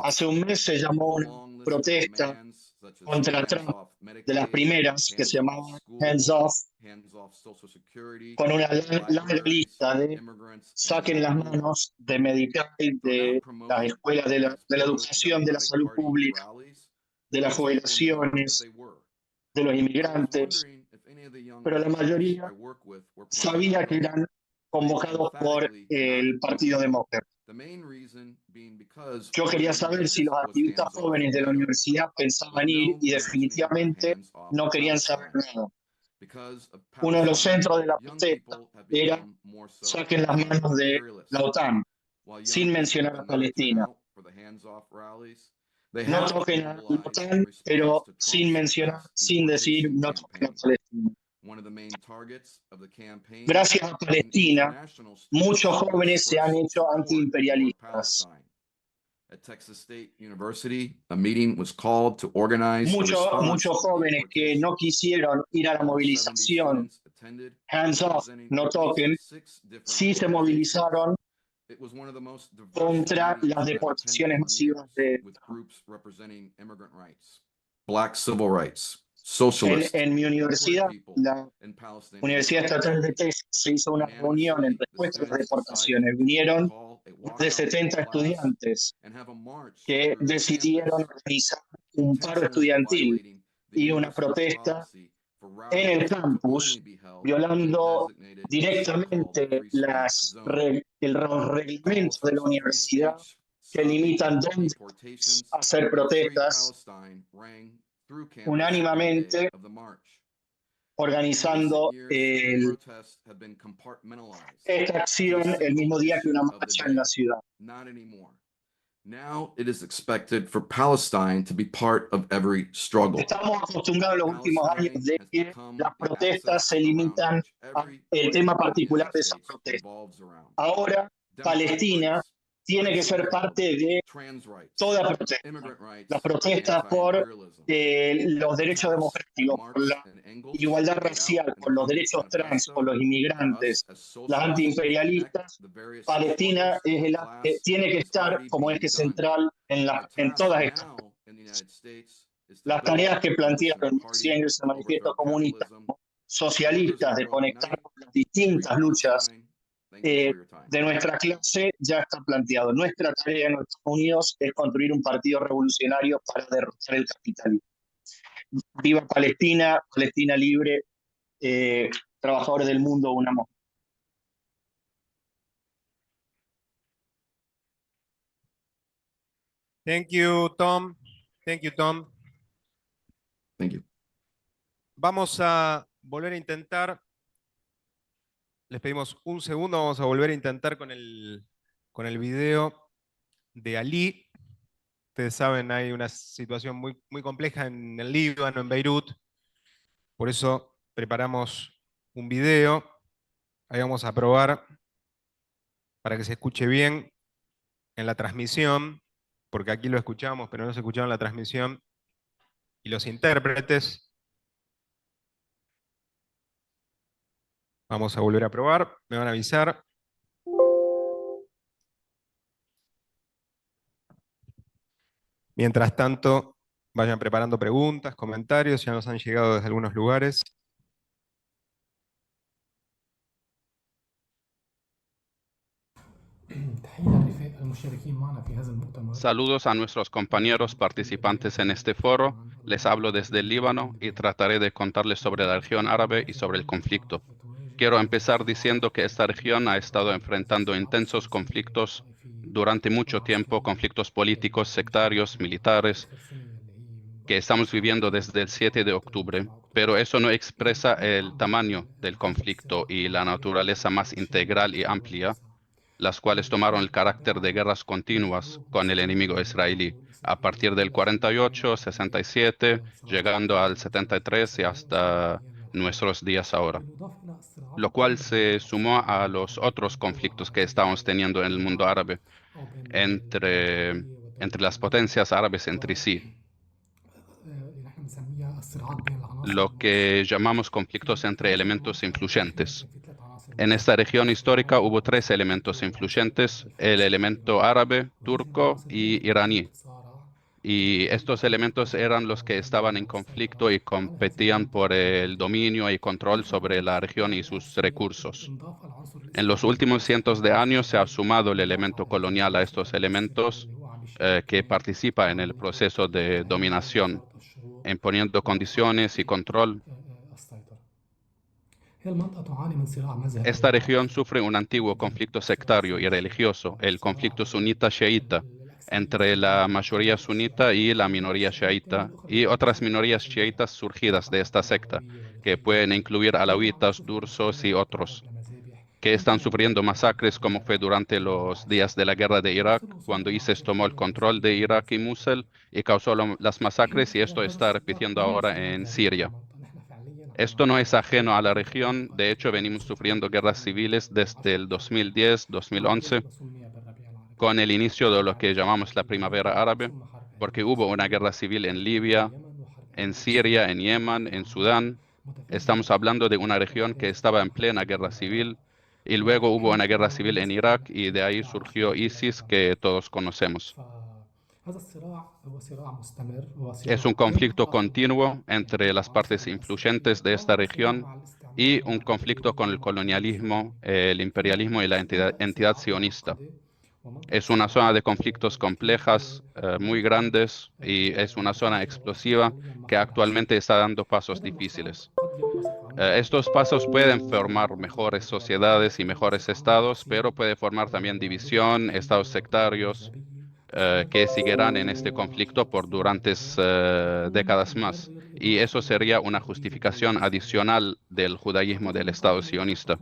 Hace un mes se llamó una protesta contra Trump, de las primeras, que se llamaba Hands Off, con una larga lista de saquen las manos de Medicaid, de las escuelas de la educación, de la salud pública, de las jubilaciones, de los inmigrantes, pero la mayoría sabía que eran convocados por el Partido Demócrata. Yo quería saber si los activistas jóvenes de la universidad pensaban ir y definitivamente no querían saber nada. Uno de los centros de la protesta era saquen las manos de la OTAN, sin mencionar a Palestina. No toquen a la OTAN, pero sin mencionar, sin decir no toquen a Palestina. Gracias a Palestina, muchos jóvenes se han hecho antiimperialistas. Muchos jóvenes que no quisieron ir a la movilización, hands off, no toquen, sí se movilizaron contra las deportaciones masivas de Black civil rights. En mi universidad, la Universidad Estatal de Texas, se hizo una reunión en respuesta a las deportaciones. Vinieron más de 70 estudiantes que decidieron organizar un paro estudiantil y una protesta en el campus, violando directamente los reglamentos de la universidad que limitan dónde hacer protestas, unánimemente organizando esta acción el mismo día que una marcha en la ciudad. Now it is expected for Palestine to be part of every struggle. Estamos acostumbrados en los últimos años de que las protestas se limitan al tema particular de esa protesta. Ahora, Palestina tiene que ser parte de toda protesta. Las protestas por los derechos democráticos, por la igualdad racial, por los derechos trans, por los inmigrantes, las antiimperialistas. Palestina tiene que estar como eje central en todas estas. Las tareas que plantearon en el manifiesto comunista, socialistas, de conectar con las distintas luchas de nuestra clase ya está planteado. Nuestra tarea en Estados Unidos es construir un partido revolucionario para derrotar el capitalismo. Viva Palestina, Palestina libre, trabajadores del mundo, una. Thank you, Tom. Thank you, Tom. Thank you. Vamos a volver a intentar. Les pedimos un segundo, vamos a volver a intentar con el video de Ali. Ustedes saben, hay una situación muy compleja en el Líbano, en Beirut. Por eso preparamos un video. Ahí vamos a probar para que se escuche bien en la transmisión, porque aquí lo escuchamos, pero no se escuchaba en la transmisión. Y los intérpretes. Vamos a volver a probar, me van a avisar. Mientras tanto, vayan preparando preguntas, comentarios, ya nos han llegado desde algunos lugares. Saludos a nuestros compañeros participantes en este foro. Les hablo desde el Líbano y trataré de contarles sobre la región árabe y sobre el conflicto. Quiero empezar diciendo que esta región ha estado enfrentando intensos conflictos durante mucho tiempo, conflictos políticos, sectarios, militares, que estamos viviendo desde el 7 de octubre, pero eso no expresa el tamaño del conflicto y la naturaleza más integral y amplia, las cuales tomaron el carácter de guerras continuas con el enemigo israelí, a partir del 48, 67, llegando al 73 y hasta nuestros días ahora, lo cual se sumó a los otros conflictos que estamos teniendo en el mundo árabe, entre las potencias árabes entre sí, lo que llamamos conflictos entre elementos influyentes. En esta región histórica hubo tres elementos influyentes: el elemento árabe, turco y iraní. Y estos elementos eran los que estaban en conflicto y competían por el dominio y control sobre la región y sus recursos. En los últimos cientos de años se ha sumado el elemento colonial a estos elementos que participa en el proceso de dominación, imponiendo condiciones y control. Esta región sufre un antiguo conflicto sectario y religioso, el conflicto sunita-chiita, entre la mayoría sunita y la minoría chiita, y otras minorías chiitas surgidas de esta secta, que pueden incluir alawitas, dursos y otros, que están sufriendo masacres como fue durante los días de la guerra de Irak, cuando ISIS tomó el control de Irak y Mosul y causó las masacres, y esto está repitiendo ahora en Siria. Esto no es ajeno a la región. De hecho, venimos sufriendo guerras civiles desde el 2010-2011, con el inicio de lo que llamamos la primavera árabe, porque hubo una guerra civil en Libia, en Siria, en Yemen, en Sudán. Estamos hablando de una región que estaba en plena guerra civil, y luego hubo una guerra civil en Irak, y de ahí surgió ISIS, que todos conocemos. Es un conflicto continuo entre las partes influyentes de esta región y un conflicto con el colonialismo, el imperialismo y la entidad sionista. Es una zona de conflictos complejas, muy grandes, y es una zona explosiva que actualmente está dando pasos difíciles. Estos pasos pueden formar mejores sociedades y mejores estados, pero puede formar también división, estados sectarios, que seguirán en este conflicto por durantes décadas más. Y eso sería una justificación adicional del judaísmo del Estado sionista.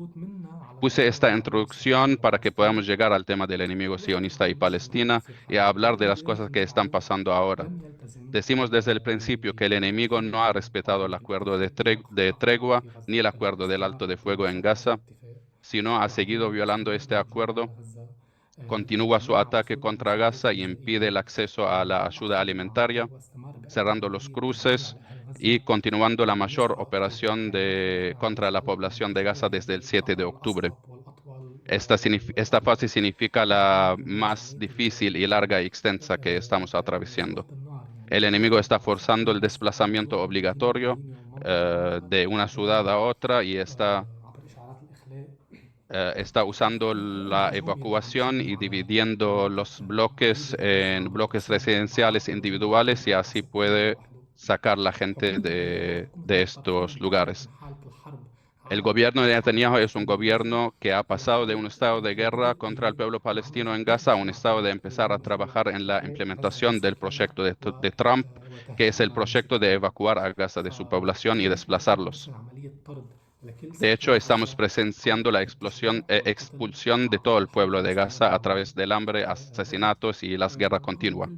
Puse esta introducción para que podamos llegar al tema del enemigo sionista y Palestina y a hablar de las cosas que están pasando ahora. Decimos desde el principio que el enemigo no ha respetado el acuerdo de tregua ni el acuerdo del alto de fuego en Gaza, sino ha seguido violando este acuerdo. Continúa su ataque contra Gaza y impide el acceso a la ayuda alimentaria, cerrando los cruces y continuando la mayor operación contra la población de Gaza desde el 7 de octubre. Esta fase significa la más difícil y larga y extensa que estamos atravesando. El enemigo está forzando el desplazamiento obligatorio de una ciudad a otra, y está usando la evacuación y dividiendo los bloques en bloques residenciales individuales, y así puede sacar la gente de estos lugares. El gobierno de Netanyahu es un gobierno que ha pasado de un estado de guerra contra el pueblo palestino en Gaza a un estado de empezar a trabajar en la implementación del proyecto de Trump, que es el proyecto de evacuar a Gaza de su población y desplazarlos. De hecho, estamos presenciando la expulsión de todo el pueblo de Gaza a través del hambre, asesinatos y las guerras continuas.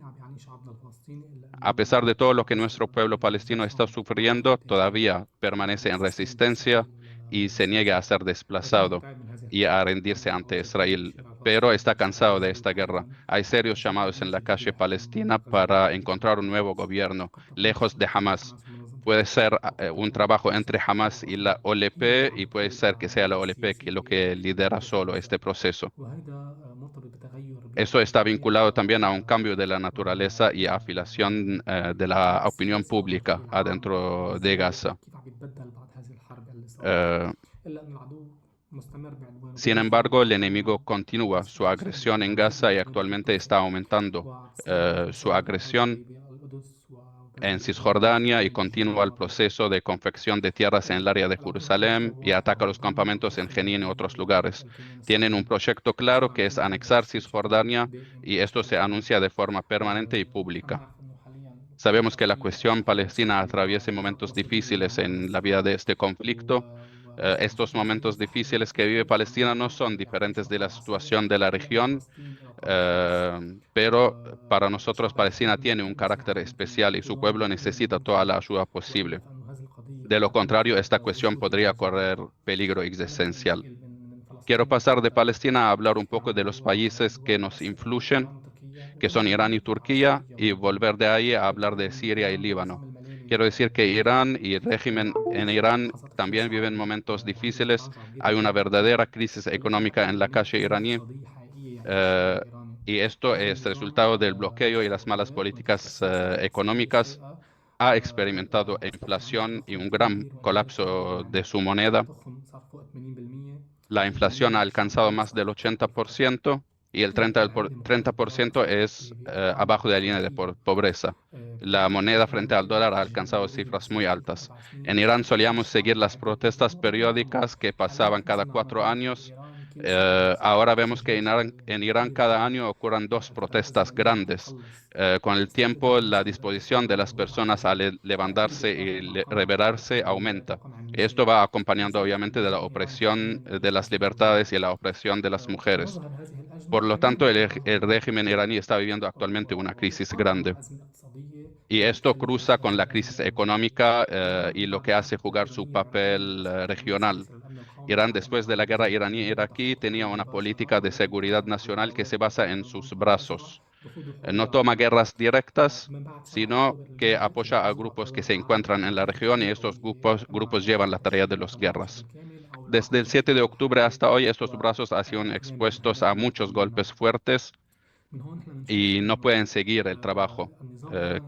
A pesar de todo lo que nuestro pueblo palestino está sufriendo, todavía permanece en resistencia y se niega a ser desplazado y a rendirse ante Israel, pero está cansado de esta guerra. Hay serios llamados en la calle palestina para encontrar un nuevo gobierno, lejos de Hamas. Puede ser un trabajo entre Hamas y la OLP, y puede ser que sea la OLP lo que lidera solo este proceso. Eso está vinculado también a un cambio de la naturaleza y afiliación de la opinión pública adentro de Gaza. Sin embargo, el enemigo continúa su agresión en Gaza y actualmente está aumentando su agresión en Cisjordania y continúa el proceso de confección de tierras en el área de Jerusalén y ataca los campamentos en Jenin y otros lugares. Tienen un proyecto claro que es anexar Cisjordania y esto se anuncia de forma permanente y pública. Sabemos que la cuestión palestina atraviesa momentos difíciles en la vida de este conflicto. Estos momentos difíciles que vive Palestina no son diferentes de la situación de la región, pero para nosotros Palestina tiene un carácter especial y su pueblo necesita toda la ayuda posible. De lo contrario, esta cuestión podría correr peligro existencial. Quiero pasar de Palestina a hablar un poco de los países que nos influyen, que son Irán y Turquía, y volver de ahí a hablar de Siria y Líbano. Quiero decir que Irán y el régimen en Irán también viven momentos difíciles. Hay una verdadera crisis económica en la calle iraní. Y esto es resultado del bloqueo y las malas políticas económicas. Ha experimentado inflación y un gran colapso de su moneda. La inflación ha alcanzado más del 80% y el 30% es abajo de la línea de pobreza. La moneda frente al dólar ha alcanzado cifras muy altas. En Irán solíamos seguir las protestas periódicas que pasaban cada 4 años. Ahora vemos que en Irán cada año ocurren 2 protestas grandes. Con el tiempo, la disposición de las personas a levantarse y rebelarse aumenta. Esto va acompañando obviamente de la opresión de las libertades y la opresión de las mujeres. Por lo tanto, el régimen iraní está viviendo actualmente una crisis grande. Y esto cruza con la crisis económica y lo que hace jugar su papel regional. Irán, después de la guerra iraní-iraquí, tenía una política de seguridad nacional que se basa en sus brazos. No toma guerras directas, sino que apoya a grupos que se encuentran en la región y estos grupos llevan la tarea de las guerras. Desde el 7 de octubre hasta hoy, estos brazos han sido expuestos a muchos golpes fuertes y no pueden seguir el trabajo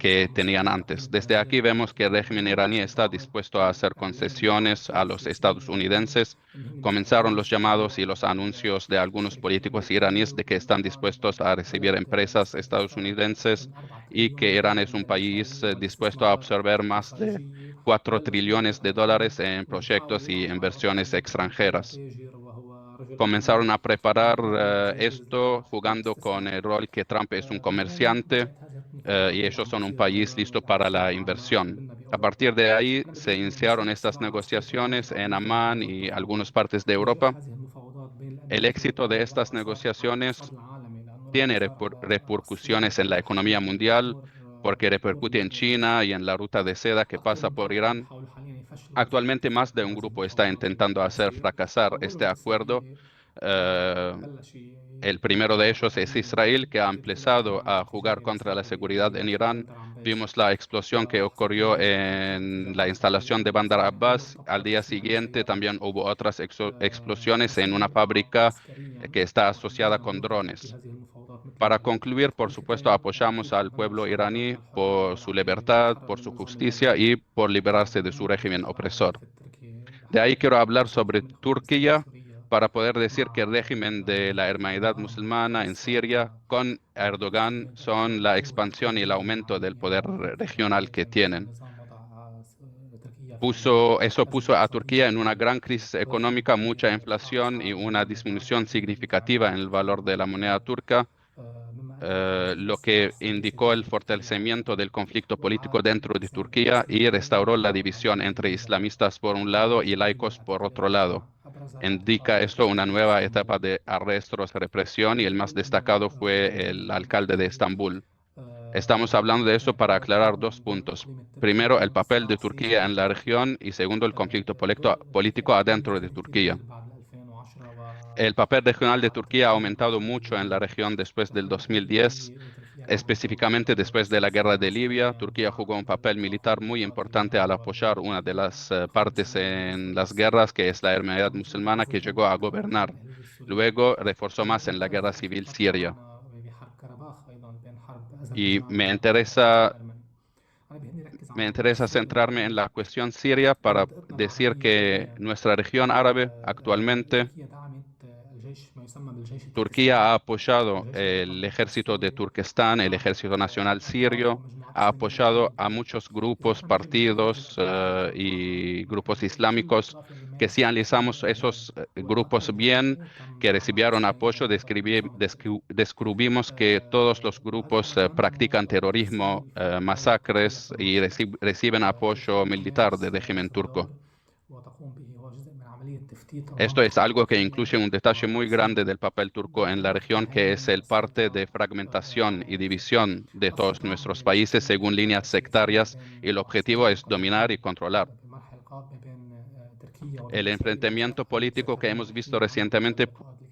que tenían antes. Desde aquí vemos que el régimen iraní está dispuesto a hacer concesiones a los estadounidenses. Comenzaron los llamados y los anuncios de algunos políticos iraníes de que están dispuestos a recibir empresas estadounidenses y que Irán es un país dispuesto a absorber más de 4 trillones de dólares en proyectos y inversiones extranjeras. Comenzaron a preparar esto jugando con el rol que Trump es un comerciante y ellos son un país listo para la inversión. A partir de ahí se iniciaron estas negociaciones en Amán y algunas partes de Europa. El éxito de estas negociaciones tiene repercusiones en la economía mundial porque repercute en China y en la ruta de seda que pasa por Irán. Actualmente más de un grupo está intentando hacer fracasar este acuerdo. El primero de ellos es Israel, que ha empezado a jugar contra la seguridad en Irán. Vimos la explosión que ocurrió en la instalación de Bandar Abbas. Al día siguiente también hubo otras explosiones en una fábrica que está asociada con drones. Para concluir, por supuesto, apoyamos al pueblo iraní por su libertad, por su justicia y por liberarse de su régimen opresor. De ahí quiero hablar sobre Turquía para poder decir que el régimen de la Hermandad Musulmana en Siria con Erdogan son la expansión y el aumento del poder regional que tienen. Eso puso a Turquía en una gran crisis económica, mucha inflación y una disminución significativa en el valor de la moneda turca, lo que indicó el fortalecimiento del conflicto político dentro de Turquía y restauró la división entre islamistas por un lado y laicos por otro lado. Indica esto una nueva etapa de arrestos, represión, y el más destacado fue el alcalde de Estambul. Estamos hablando de eso para aclarar dos puntos. Primero, el papel de Turquía en la región, y segundo, el conflicto político adentro de Turquía. El papel regional de Turquía ha aumentado mucho en la región después del 2010, específicamente después de la guerra de Libia. Turquía jugó un papel militar muy importante al apoyar una de las partes en las guerras, que es la Hermandad Musulmana, que llegó a gobernar. Luego reforzó más en la guerra civil siria. Y me interesa centrarme en la cuestión siria para decir que nuestra región árabe actualmente, Turquía ha apoyado el ejército de Turquestán, el ejército nacional sirio, ha apoyado a muchos grupos, partidos y grupos islámicos, que si analizamos esos grupos bien, que recibieron apoyo, descubrimos que todos los grupos practican terrorismo, masacres y reciben apoyo militar del régimen turco. Esto es algo que incluye un detalle muy grande del papel turco en la región, que es el parte de fragmentación y división de todos nuestros países según líneas sectarias, y el objetivo es dominar y controlar. El enfrentamiento político que hemos visto recientemente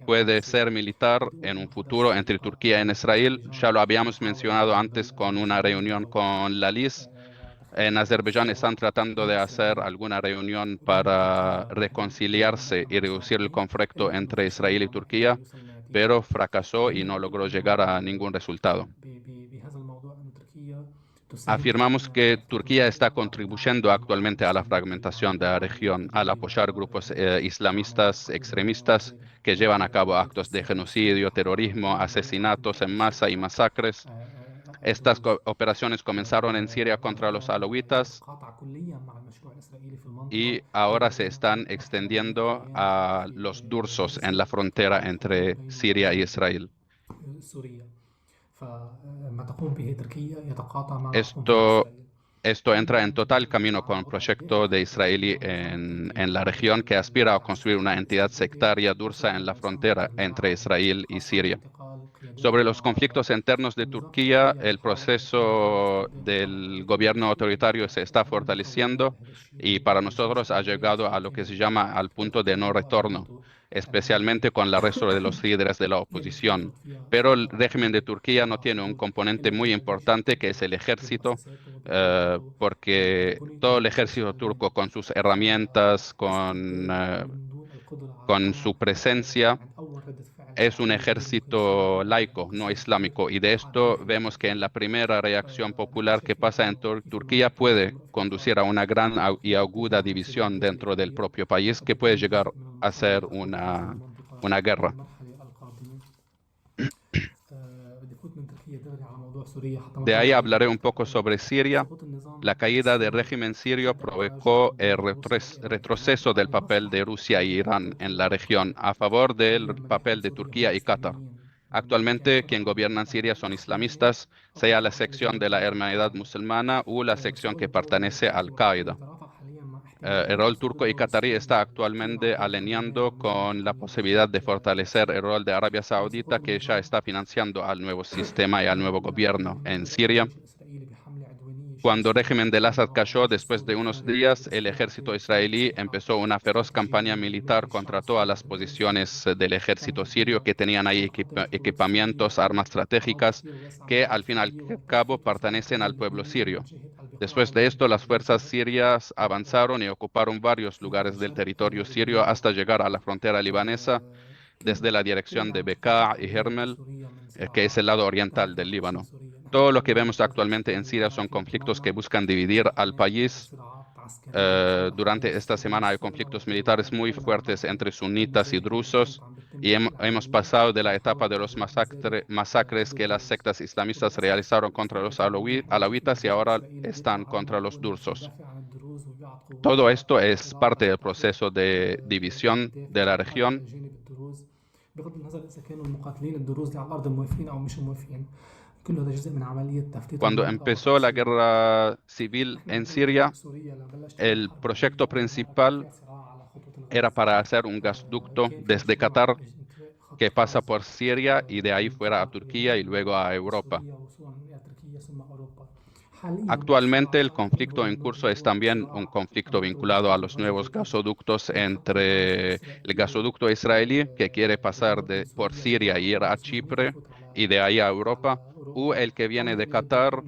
puede ser militar en un futuro entre Turquía y Israel. Ya lo habíamos mencionado antes con una reunión con la LIS. En Azerbaiyán están tratando de hacer alguna reunión para reconciliarse y reducir el conflicto entre Israel y Turquía, pero fracasó y no logró llegar a ningún resultado. Afirmamos que Turquía está contribuyendo actualmente a la fragmentación de la región al apoyar grupos islamistas extremistas que llevan a cabo actos de genocidio, terrorismo, asesinatos en masa y masacres. Estas operaciones comenzaron en Siria contra los alawitas y ahora se están extendiendo a los dursos en la frontera entre Siria y Israel. Esto entra en total camino con el proyecto de israelí en la región, que aspira a construir una entidad sectaria dursa en la frontera entre Israel y Siria. Sobre los conflictos internos de Turquía, el proceso del gobierno autoritario se está fortaleciendo y para nosotros ha llegado a lo que se llama al punto de no retorno, especialmente con el arresto de los líderes de la oposición. Pero el régimen de Turquía no tiene un componente muy importante, que es el ejército, porque todo el ejército turco, con sus herramientas, con su presencia, es un ejército laico, no islámico, y de esto vemos que en la primera reacción popular que pasa en Turquía puede conducir a una gran y aguda división dentro del propio país, que puede llegar a ser una guerra. De ahí hablaré un poco sobre Siria. La caída del régimen sirio provocó el retroceso del papel de Rusia e Irán en la región a favor del papel de Turquía y Qatar. Actualmente, quien gobierna en Siria son islamistas, sea la sección de la Hermandad Musulmana o la sección que pertenece a Al-Qaeda. El rol turco y qatarí está actualmente alineando con la posibilidad de fortalecer el rol de Arabia Saudita, que ya está financiando al nuevo sistema y al nuevo gobierno en Siria. Cuando el régimen de Assad cayó, después de unos días, el ejército israelí empezó una feroz campaña militar contra todas las posiciones del ejército sirio, que tenían ahí equipamientos, armas estratégicas, que al fin y al cabo pertenecen al pueblo sirio. Después de esto, las fuerzas sirias avanzaron y ocuparon varios lugares del territorio sirio hasta llegar a la frontera libanesa, desde la dirección de Bekaa y Hermel, que es el lado oriental del Líbano. Todo lo que vemos actualmente en Siria son conflictos que buscan dividir al país. Durante esta semana hay conflictos militares muy fuertes entre sunitas y drusos, y hemos pasado de la etapa de los masacres que las sectas islamistas realizaron contra los alawitas, y ahora están contra los drusos. Todo esto es parte del proceso de división de la región. Cuando empezó la guerra civil en Siria, el proyecto principal era para hacer un gasoducto desde Qatar que pasa por Siria y de ahí fuera a Turquía y luego a Europa. Actualmente el conflicto en curso es también un conflicto vinculado a los nuevos gasoductos entre el gasoducto israelí que quiere pasar por Siria y ir a Chipre y de ahí a Europa, o el que viene de Qatar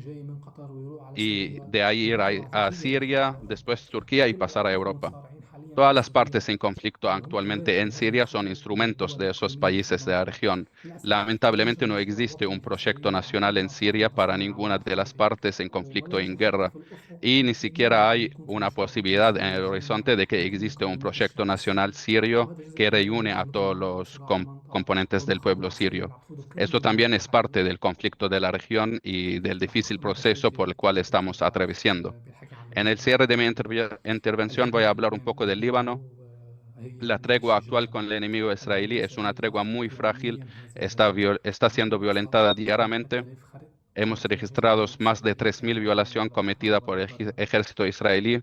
y de ahí ir a Siria, después Turquía y pasar a Europa. Todas las partes en conflicto actualmente en Siria son instrumentos de esos países de la región. Lamentablemente no existe un proyecto nacional en Siria para ninguna de las partes en conflicto y en guerra, y ni siquiera hay una posibilidad en el horizonte de que existe un proyecto nacional sirio que reúne a todos los componentes del pueblo sirio. Esto también es parte del conflicto de la región y del difícil proceso por el cual estamos atravesando. En el cierre de mi intervención voy a hablar un poco del Líbano. La tregua actual con el enemigo israelí es una tregua muy frágil, está siendo violentada diariamente. Hemos registrado más de 3.000 violaciones cometidas por el ejército israelí,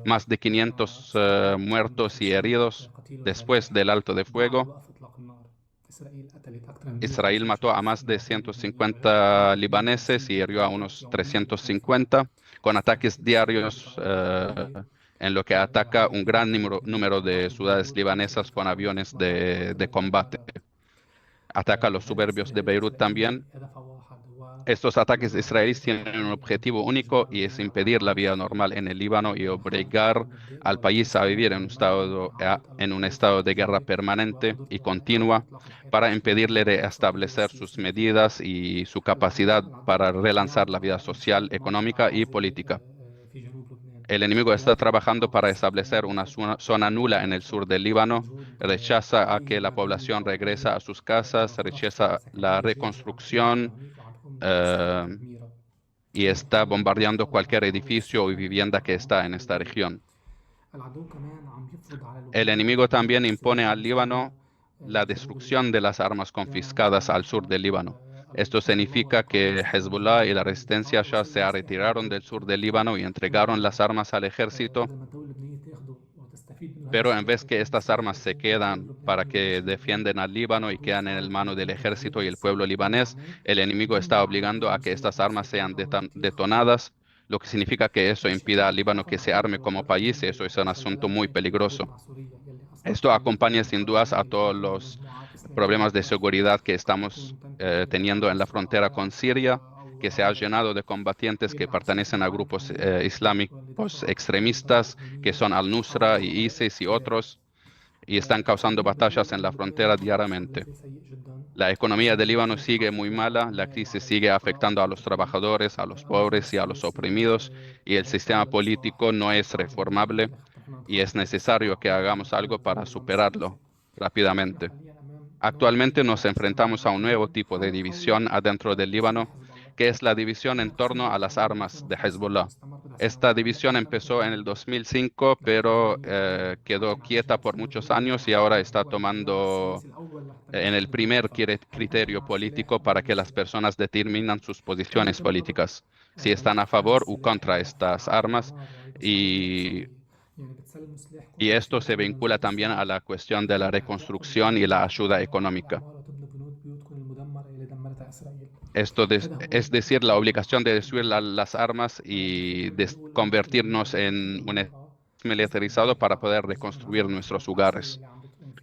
más de 500 muertos y heridos después del alto de fuego. Israel mató a más de 150 libaneses y hirió a unos 350 con ataques diarios en lo que ataca un gran número de ciudades libanesas con aviones de combate. Ataca los suburbios de Beirut también. Estos ataques israelíes tienen un objetivo único y es impedir la vida normal en el Líbano y obligar al país a vivir en un estado de guerra permanente y continua para impedirle restablecer sus medidas y su capacidad para relanzar la vida social, económica y política. El enemigo está trabajando para establecer una zona nula en el sur del Líbano, rechaza a que la población regrese a sus casas, rechaza la reconstrucción y está bombardeando cualquier edificio y vivienda que está en esta región. El enemigo también impone al Líbano la destrucción de las armas confiscadas al sur del Líbano. Esto significa que Hezbollah y la resistencia ya se retiraron del sur del Líbano y entregaron las armas al ejército, pero en vez que estas armas se quedan para que defiendan al Líbano y quedan en el mano del ejército y el pueblo libanés, el enemigo está obligando a que estas armas sean detonadas, lo que significa que eso impida al Líbano que se arme como país, y eso es un asunto muy peligroso. Esto acompaña sin dudas a todos los problemas de seguridad que estamos teniendo en la frontera con Siria, que se ha llenado de combatientes que pertenecen a grupos islámicos extremistas, que son Al-Nusra y ISIS y otros, y están causando batallas en la frontera diariamente. La economía del Líbano sigue muy mala, la crisis sigue afectando a los trabajadores, a los pobres y a los oprimidos, y el sistema político no es reformable, y es necesario que hagamos algo para superarlo rápidamente. Actualmente nos enfrentamos a un nuevo tipo de división adentro del Líbano, que es la división en torno a las armas de Hezbollah. Esta división empezó en el 2005, pero quedó quieta por muchos años y ahora está tomando en el primer criterio político para que las personas determinen sus posiciones políticas, si están a favor o contra estas armas, y esto se vincula también a la cuestión de la reconstrucción y la ayuda económica. Esto es decir, la obligación de destruir las armas y de convertirnos en un militarizado para poder reconstruir nuestros hogares.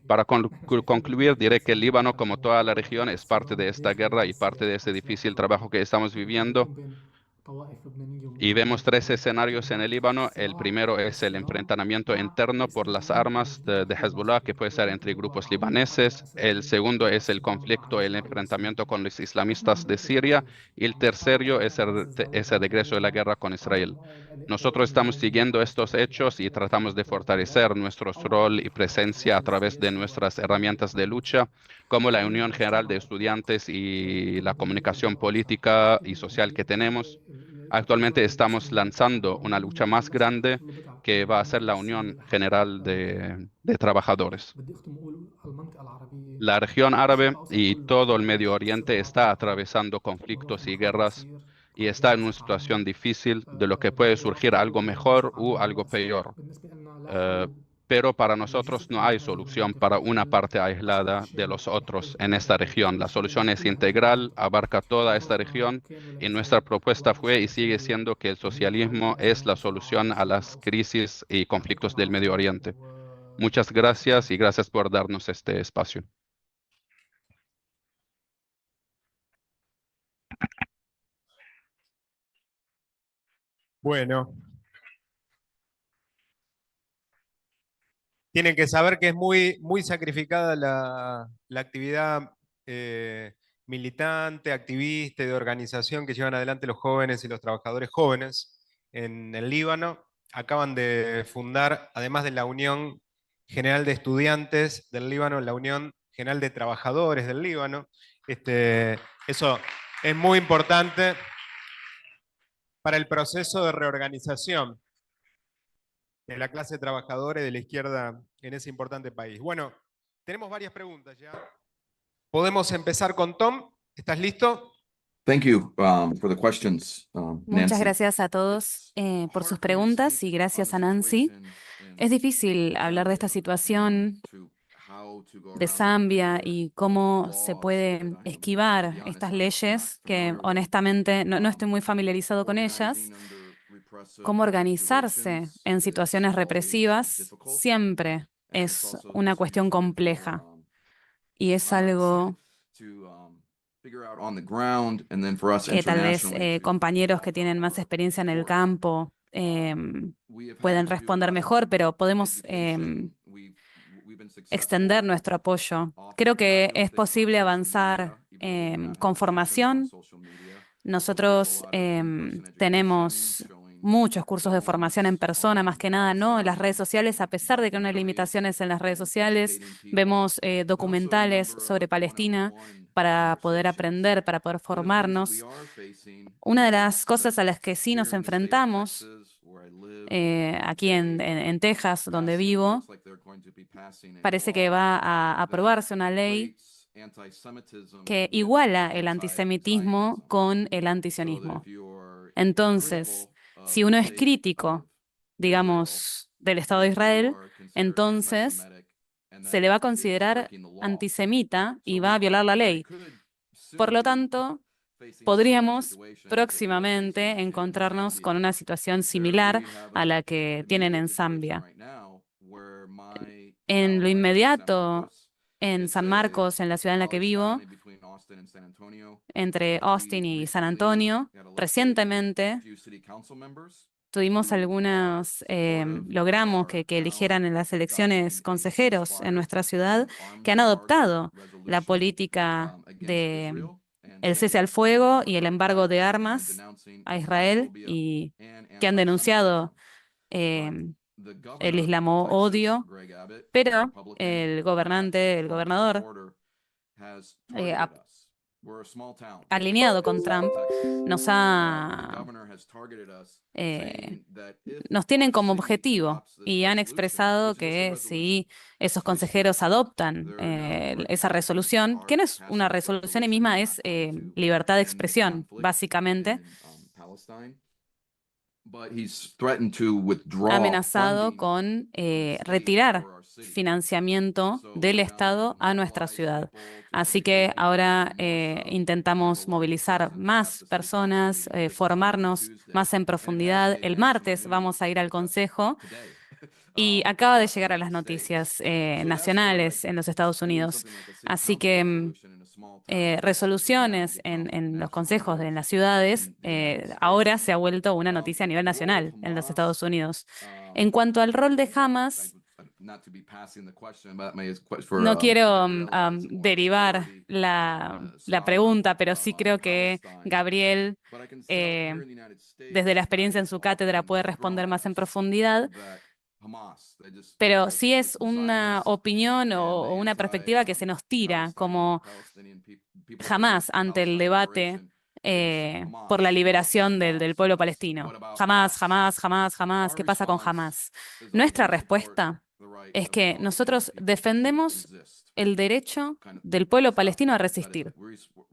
Para concluir, diré que el Líbano, como toda la región, es parte de esta guerra y parte de este difícil trabajo que estamos viviendo. Y vemos tres escenarios en el Líbano. El primero es el enfrentamiento interno por las armas de Hezbollah, que puede ser entre grupos libaneses. El segundo es el conflicto, el enfrentamiento con los islamistas de Siria. Y el tercero es el regreso de la guerra con Israel. Nosotros estamos siguiendo estos hechos y tratamos de fortalecer nuestro rol y presencia a través de nuestras herramientas de lucha, como la Unión General de Estudiantes y la comunicación política y social que tenemos. Actualmente estamos lanzando una lucha más grande que va a ser la Unión General de Trabajadores. La región árabe y todo el Medio Oriente está atravesando conflictos y guerras y está en una situación difícil de lo que puede surgir algo mejor o algo peor. Pero para nosotros no hay solución para una parte aislada de los otros en esta región. La solución es integral, abarca toda esta región y nuestra propuesta fue y sigue siendo que el socialismo es la solución a las crisis y conflictos del Medio Oriente. Muchas gracias y gracias por darnos este espacio. Bueno, tienen que saber que es muy sacrificada la actividad militante, activista y de organización que llevan adelante los jóvenes y los trabajadores jóvenes en el Líbano. Acaban de fundar, además de la Unión General de Estudiantes del Líbano, la Unión General de Trabajadores del Líbano. Eso es muy importante para el proceso de reorganización de la clase trabajadora y de la izquierda en ese importante país. Bueno, tenemos varias preguntas ya. Podemos empezar con Tom. ¿Estás listo? Thank you for the questions, Muchas Nancy. gracias a todos por sus preguntas y gracias a Nancy. Es difícil hablar de esta situación de Zambia y cómo se puede esquivar estas leyes que honestamente no estoy muy familiarizado con ellas. Cómo organizarse en situaciones represivas siempre es una cuestión compleja y es algo que tal vez compañeros que tienen más experiencia en el campo pueden responder mejor, pero podemos extender nuestro apoyo. Creo que es posible avanzar con formación. Nosotros tenemos muchos cursos de formación en persona, más que nada, ¿no? En las redes sociales, a pesar de que no hay limitaciones en las redes sociales, vemos documentales sobre Palestina para poder aprender, para poder formarnos. Una de las cosas a las que sí nos enfrentamos aquí en Texas, donde vivo, parece que va a aprobarse una ley que iguala el antisemitismo con el antisionismo. Entonces, si uno es crítico, digamos, del Estado de Israel, entonces se le va a considerar antisemita y va a violar la ley. Por lo tanto, podríamos próximamente encontrarnos con una situación similar a la que tienen en Zambia. En lo inmediato, en San Marcos, en la ciudad en la que vivo, entre Austin y San Antonio, recientemente tuvimos logramos que eligieran en las elecciones consejeros en nuestra ciudad que han adoptado la política de el cese al fuego y el embargo de armas a Israel y que han denunciado el islamo-odio, pero el gobernador alineado con Trump, nos tienen como objetivo y han expresado que si esos consejeros adoptan esa resolución, que no es una resolución en misma, es libertad de expresión, básicamente, ha amenazado con retirar financiamiento del Estado a nuestra ciudad. Así que ahora intentamos movilizar más personas, formarnos más en profundidad. El martes vamos a ir al Consejo y acaba de llegar a las noticias nacionales en los Estados Unidos. Así que resoluciones en los consejos de las ciudades ahora se ha vuelto una noticia a nivel nacional en los Estados Unidos. En cuanto al rol de Hamas, no quiero derivar la pregunta, pero sí creo que Gabriel, desde la experiencia en su cátedra, puede responder más en profundidad. Pero sí es una opinión o una perspectiva que se nos tira como jamás ante el debate por la liberación del pueblo palestino. Jamás, jamás, jamás, jamás. ¿Qué pasa con jamás? Nuestra respuesta es que nosotros defendemos el derecho del pueblo palestino a resistir.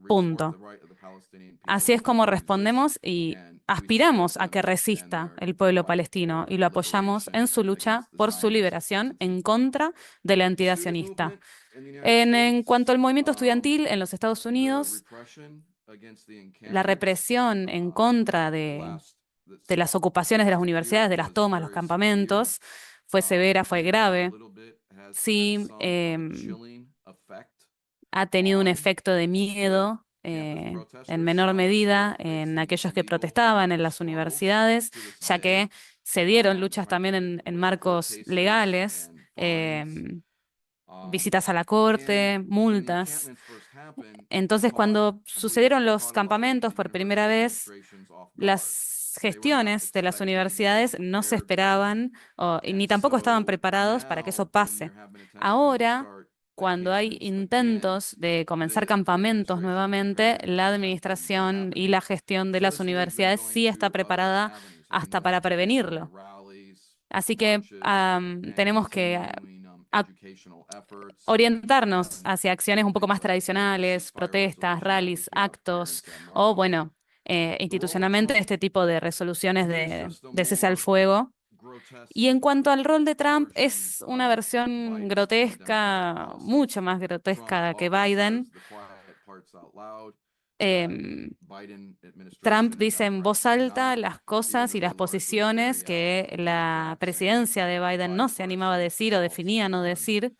Punto. Así es como respondemos y aspiramos a que resista el pueblo palestino y lo apoyamos en su lucha por su liberación en contra de la entidad sionista. En cuanto al movimiento estudiantil en los Estados Unidos, la represión en contra de las ocupaciones de las universidades, de las tomas, los campamentos, fue severa, fue grave. Sí, ha tenido un efecto de miedo en menor medida en aquellos que protestaban en las universidades, ya que se dieron luchas también en marcos legales, visitas a la corte, multas. Entonces, cuando sucedieron los campamentos por primera vez, las gestiones de las universidades no se esperaban ni tampoco estaban preparados para que eso pase. Ahora, cuando hay intentos de comenzar campamentos nuevamente, la administración y la gestión de las universidades sí está preparada hasta para prevenirlo. Así que tenemos que orientarnos hacia acciones un poco más tradicionales, protestas, rallies, actos, o bueno, institucionalmente este tipo de resoluciones de cese al fuego. Y en cuanto al rol de Trump, es una versión grotesca, mucho más grotesca que Biden. Trump dice en voz alta las cosas y las posiciones que la presidencia de Biden no se animaba a decir o definía no decir.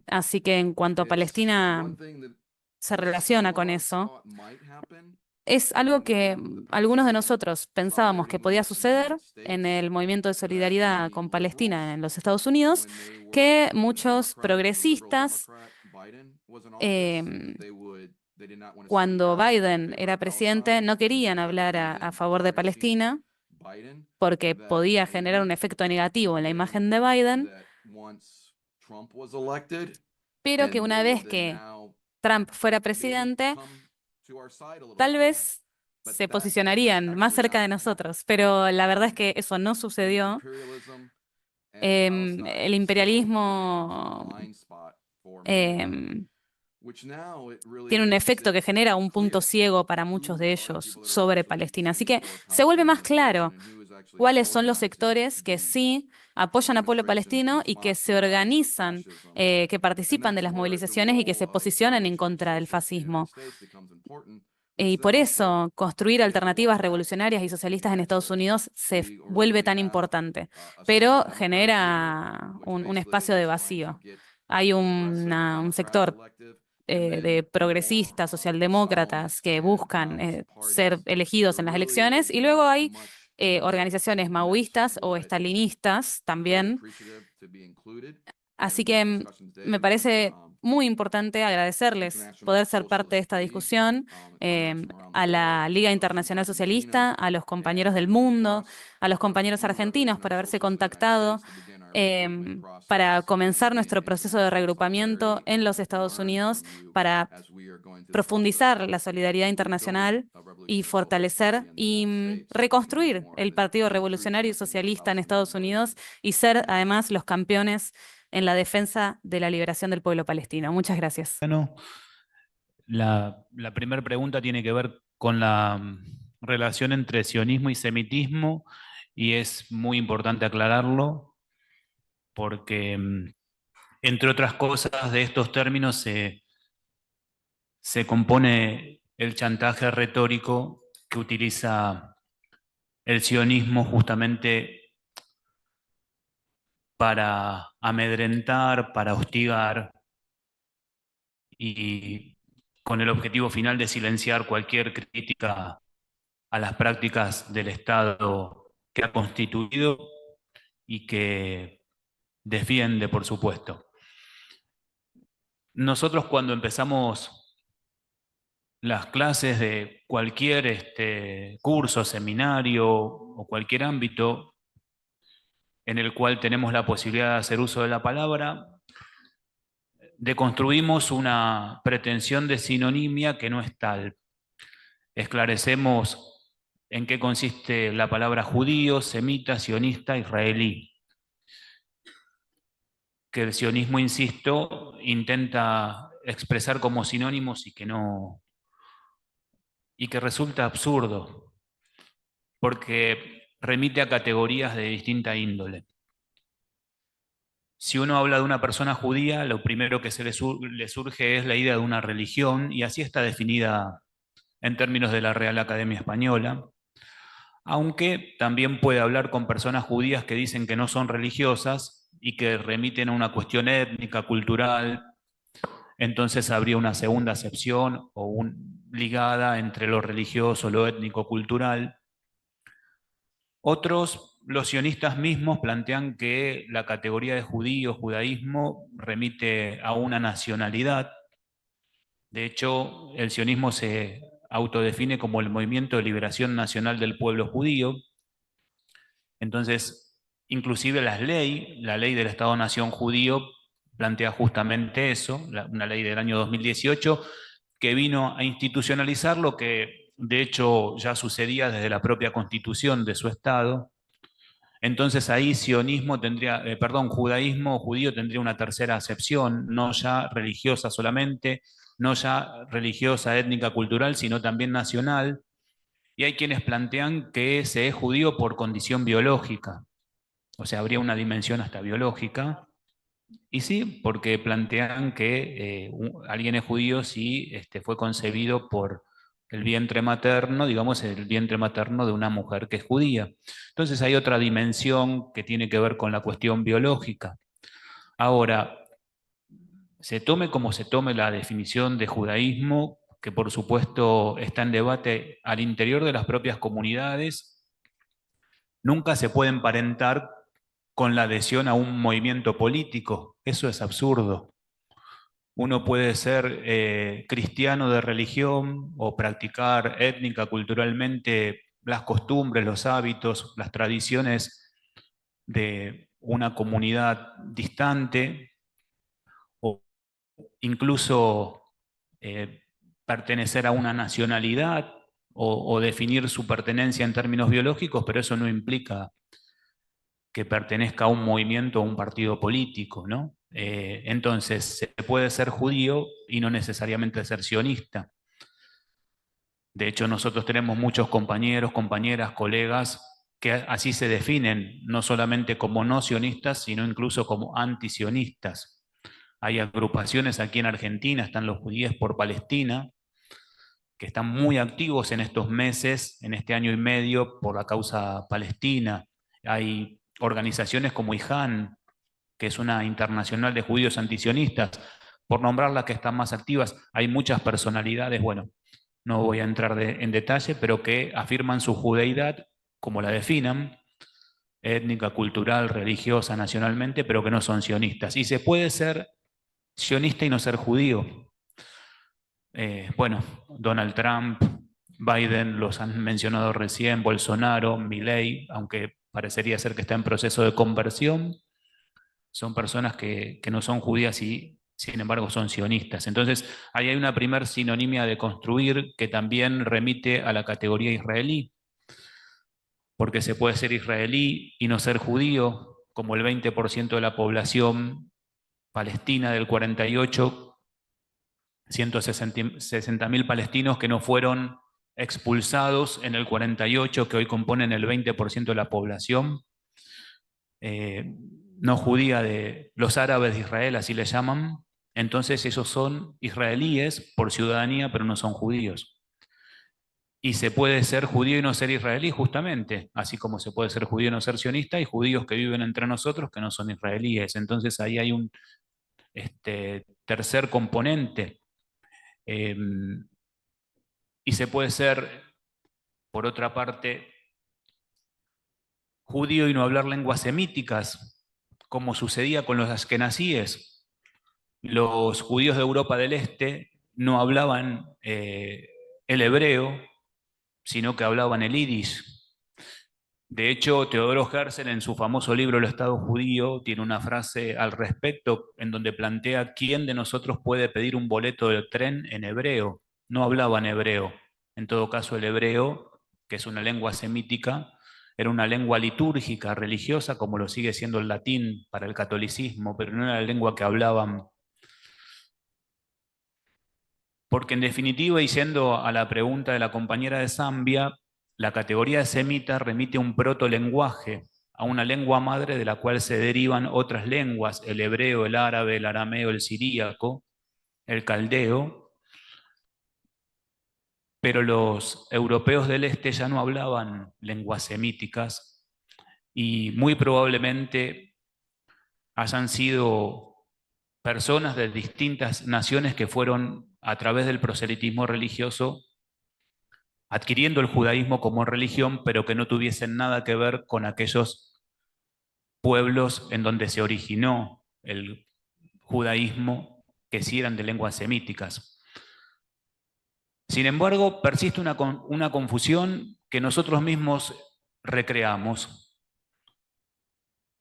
Así que en cuanto a Palestina se relaciona con eso. Es algo que algunos de nosotros pensábamos que podía suceder en el movimiento de solidaridad con Palestina en los Estados Unidos, que muchos progresistas, cuando Biden era presidente, no querían hablar a favor de Palestina porque podía generar un efecto negativo en la imagen de Biden, pero que una vez que Trump fuera presidente, tal vez se posicionarían más cerca de nosotros, pero la verdad es que eso no sucedió. El imperialismo tiene un efecto que genera un punto ciego para muchos de ellos sobre Palestina. Así que se vuelve más claro cuáles son los sectores que sí apoyan al pueblo palestino y que se organizan, que participan de las movilizaciones y que se posicionan en contra del fascismo. Y por eso construir alternativas revolucionarias y socialistas en Estados Unidos se vuelve tan importante, pero genera un espacio de vacío. Hay un sector de progresistas, socialdemócratas que buscan ser elegidos en las elecciones y luego hay organizaciones maoístas o estalinistas también. Así que me parece muy importante agradecerles poder ser parte de esta discusión, a la Liga Internacional Socialista, a los compañeros del mundo, a los compañeros argentinos por haberse contactado para comenzar nuestro proceso de reagrupamiento en los Estados Unidos, para profundizar la solidaridad internacional y fortalecer y reconstruir el Partido Revolucionario y Socialista en Estados Unidos y ser además los campeones en la defensa de la liberación del pueblo palestino. Muchas gracias. Bueno, la primera pregunta tiene que ver con la relación entre sionismo y semitismo, y es muy importante aclararlo porque, entre otras cosas, de estos términos se compone el chantaje retórico que utiliza el sionismo justamente para amedrentar, para hostigar y con el objetivo final de silenciar cualquier crítica a las prácticas del Estado que ha constituido y que defiende, por supuesto. Nosotros, cuando empezamos las clases de cualquier curso, seminario o cualquier ámbito en el cual tenemos la posibilidad de hacer uso de la palabra, deconstruimos una pretensión de sinonimia que no es tal. esclarecemos en qué consiste la palabra judío, semita, sionista, israelí. Que el sionismo, insisto, intenta expresar como sinónimos y que resulta absurdo, porque remite a categorías de distinta índole. Si uno habla de una persona judía, lo primero que le surge es la idea de una religión, y así está definida en términos de la Real Academia Española, aunque también puede hablar con personas judías que dicen que no son religiosas y que remiten a una cuestión étnica, cultural. Entonces habría una segunda acepción ligada entre lo religioso, lo étnico, cultural. Otros, los sionistas mismos, plantean que la categoría de judío, judaísmo, remite a una nacionalidad. De hecho, el sionismo se autodefine como el movimiento de liberación nacional del pueblo judío. Entonces, inclusive la ley del Estado-Nación judío, plantea justamente eso, una ley del año 2018, que vino a institucionalizar lo que de hecho ya sucedía desde la propia constitución de su Estado. Entonces ahí judaísmo o judío tendría una tercera acepción, no ya religiosa solamente, no ya religiosa, étnica, cultural, sino también nacional. Y hay quienes plantean que se es judío por condición biológica, o sea, habría una dimensión hasta biológica. Y sí, porque plantean que alguien es judío si fue concebido por el vientre materno, digamos, el vientre materno de una mujer que es judía. Entonces hay otra dimensión que tiene que ver con la cuestión biológica. Ahora, se tome como se tome la definición de judaísmo, que por supuesto está en debate al interior de las propias comunidades, nunca se puede emparentar con la adhesión a un movimiento político. Eso es absurdo. Uno puede ser cristiano de religión o practicar étnica, culturalmente las costumbres, los hábitos, las tradiciones de una comunidad distante, o incluso pertenecer a una nacionalidad o definir su pertenencia en términos biológicos, pero eso no implica que pertenezca a un movimiento o un partido político, ¿no? Entonces, se puede ser judío y no necesariamente ser sionista. De hecho, nosotros tenemos muchos compañeros, compañeras, colegas que así se definen, no solamente como no sionistas, sino incluso como antisionistas. Hay agrupaciones aquí en Argentina, están los Judíes por Palestina, que están muy activos en estos meses, en este año y medio, por la causa palestina. Hay organizaciones como IJAN, que es una internacional de judíos antisionistas, por nombrar las que están más activas. Hay muchas personalidades, bueno, no voy a entrar en detalle, pero que afirman su judeidad como la definan, étnica, cultural, religiosa, nacionalmente, pero que no son sionistas. Y se puede ser sionista y no ser judío. Bueno, Donald Trump, Biden, los han mencionado recién, Bolsonaro, Milei, aunque parecería ser que está en proceso de conversión, son personas que no son judías y sin embargo son sionistas. Entonces, ahí hay una primer sinonimia de construir que también remite a la categoría israelí, porque se puede ser israelí y no ser judío, como el 20% de la población palestina del 48, 160.000 palestinos que no fueron expulsados en el 48, que hoy componen el 20% de la población no judía de los árabes de Israel, así le llaman. Entonces esos son israelíes por ciudadanía, pero no son judíos. Y se puede ser judío y no ser israelí, justamente, así como se puede ser judío y no ser sionista, y judíos que viven entre nosotros que no son israelíes. Entonces ahí hay un tercer componente. Y se puede ser, por otra parte, judío y no hablar lenguas semíticas, como sucedía con los askenazíes. Los judíos de Europa del Este no hablaban el hebreo, sino que hablaban el yiddish. De hecho, Teodoro Herzl, en su famoso libro El Estado Judío, tiene una frase al respecto en donde plantea quién de nosotros puede pedir un boleto del tren en hebreo. No hablaban hebreo, En todo caso, el hebreo, que es una lengua semítica, era una lengua litúrgica, religiosa, como lo sigue siendo el latín para el catolicismo, pero no era la lengua que hablaban. Porque en definitiva, y yendo a la pregunta de la compañera de Zambia, la categoría de semita remite a un protolenguaje, a una lengua madre de la cual se derivan otras lenguas, el hebreo, el árabe, el arameo, el siríaco, el caldeo, pero los europeos del este ya no hablaban lenguas semíticas y muy probablemente hayan sido personas de distintas naciones que fueron a través del proselitismo religioso adquiriendo el judaísmo como religión, pero que no tuviesen nada que ver con aquellos pueblos en donde se originó el judaísmo, que sí eran de lenguas semíticas. Sin embargo, persiste una confusión que nosotros mismos recreamos,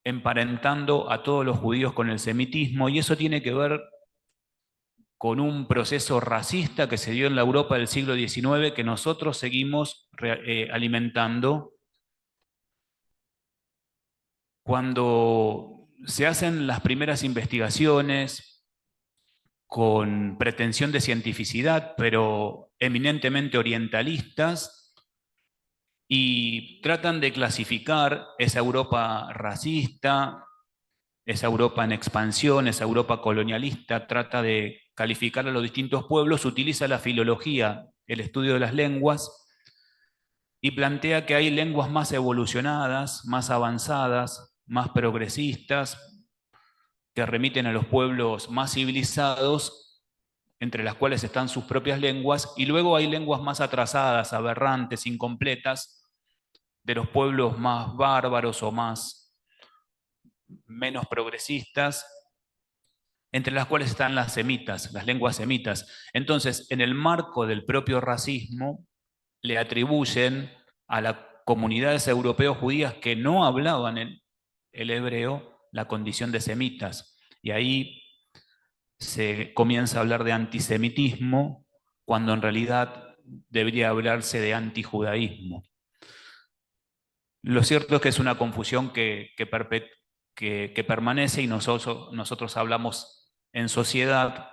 emparentando a todos los judíos con el semitismo, y eso tiene que ver con un proceso racista que se dio en la Europa del siglo XIX que nosotros seguimos alimentando. Cuando se hacen las primeras investigaciones con pretensión de cientificidad, pero eminentemente orientalistas, y tratan de clasificar esa Europa racista, esa Europa en expansión, esa Europa colonialista, trata de calificar a los distintos pueblos, utiliza la filología, el estudio de las lenguas, y plantea que hay lenguas más evolucionadas, más avanzadas, más progresistas, que remiten a los pueblos más civilizados, entre las cuales están sus propias lenguas, y luego hay lenguas más atrasadas, aberrantes, incompletas, de los pueblos más bárbaros o menos progresistas, entre las cuales están las semitas, las lenguas semitas. Entonces, en el marco del propio racismo, le atribuyen a las comunidades europeas judías que no hablaban el hebreo la condición de semitas. Y ahí se comienza a hablar de antisemitismo, cuando en realidad debería hablarse de antijudaísmo. Lo cierto es que es una confusión que permanece, y nosotros hablamos en sociedad,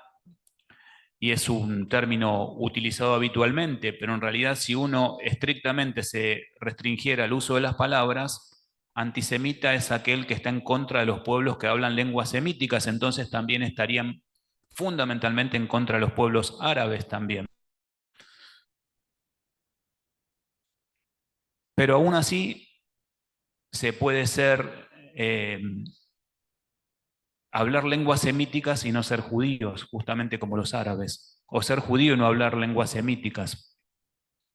y es un término utilizado habitualmente, pero en realidad si uno estrictamente se restringiera al uso de las palabras, antisemita es aquel que está en contra de los pueblos que hablan lenguas semíticas, entonces también estarían fundamentalmente en contra de los pueblos árabes también. Pero aún así se puede hablar lenguas semíticas y no ser judíos, justamente como los árabes, o ser judío y no hablar lenguas semíticas,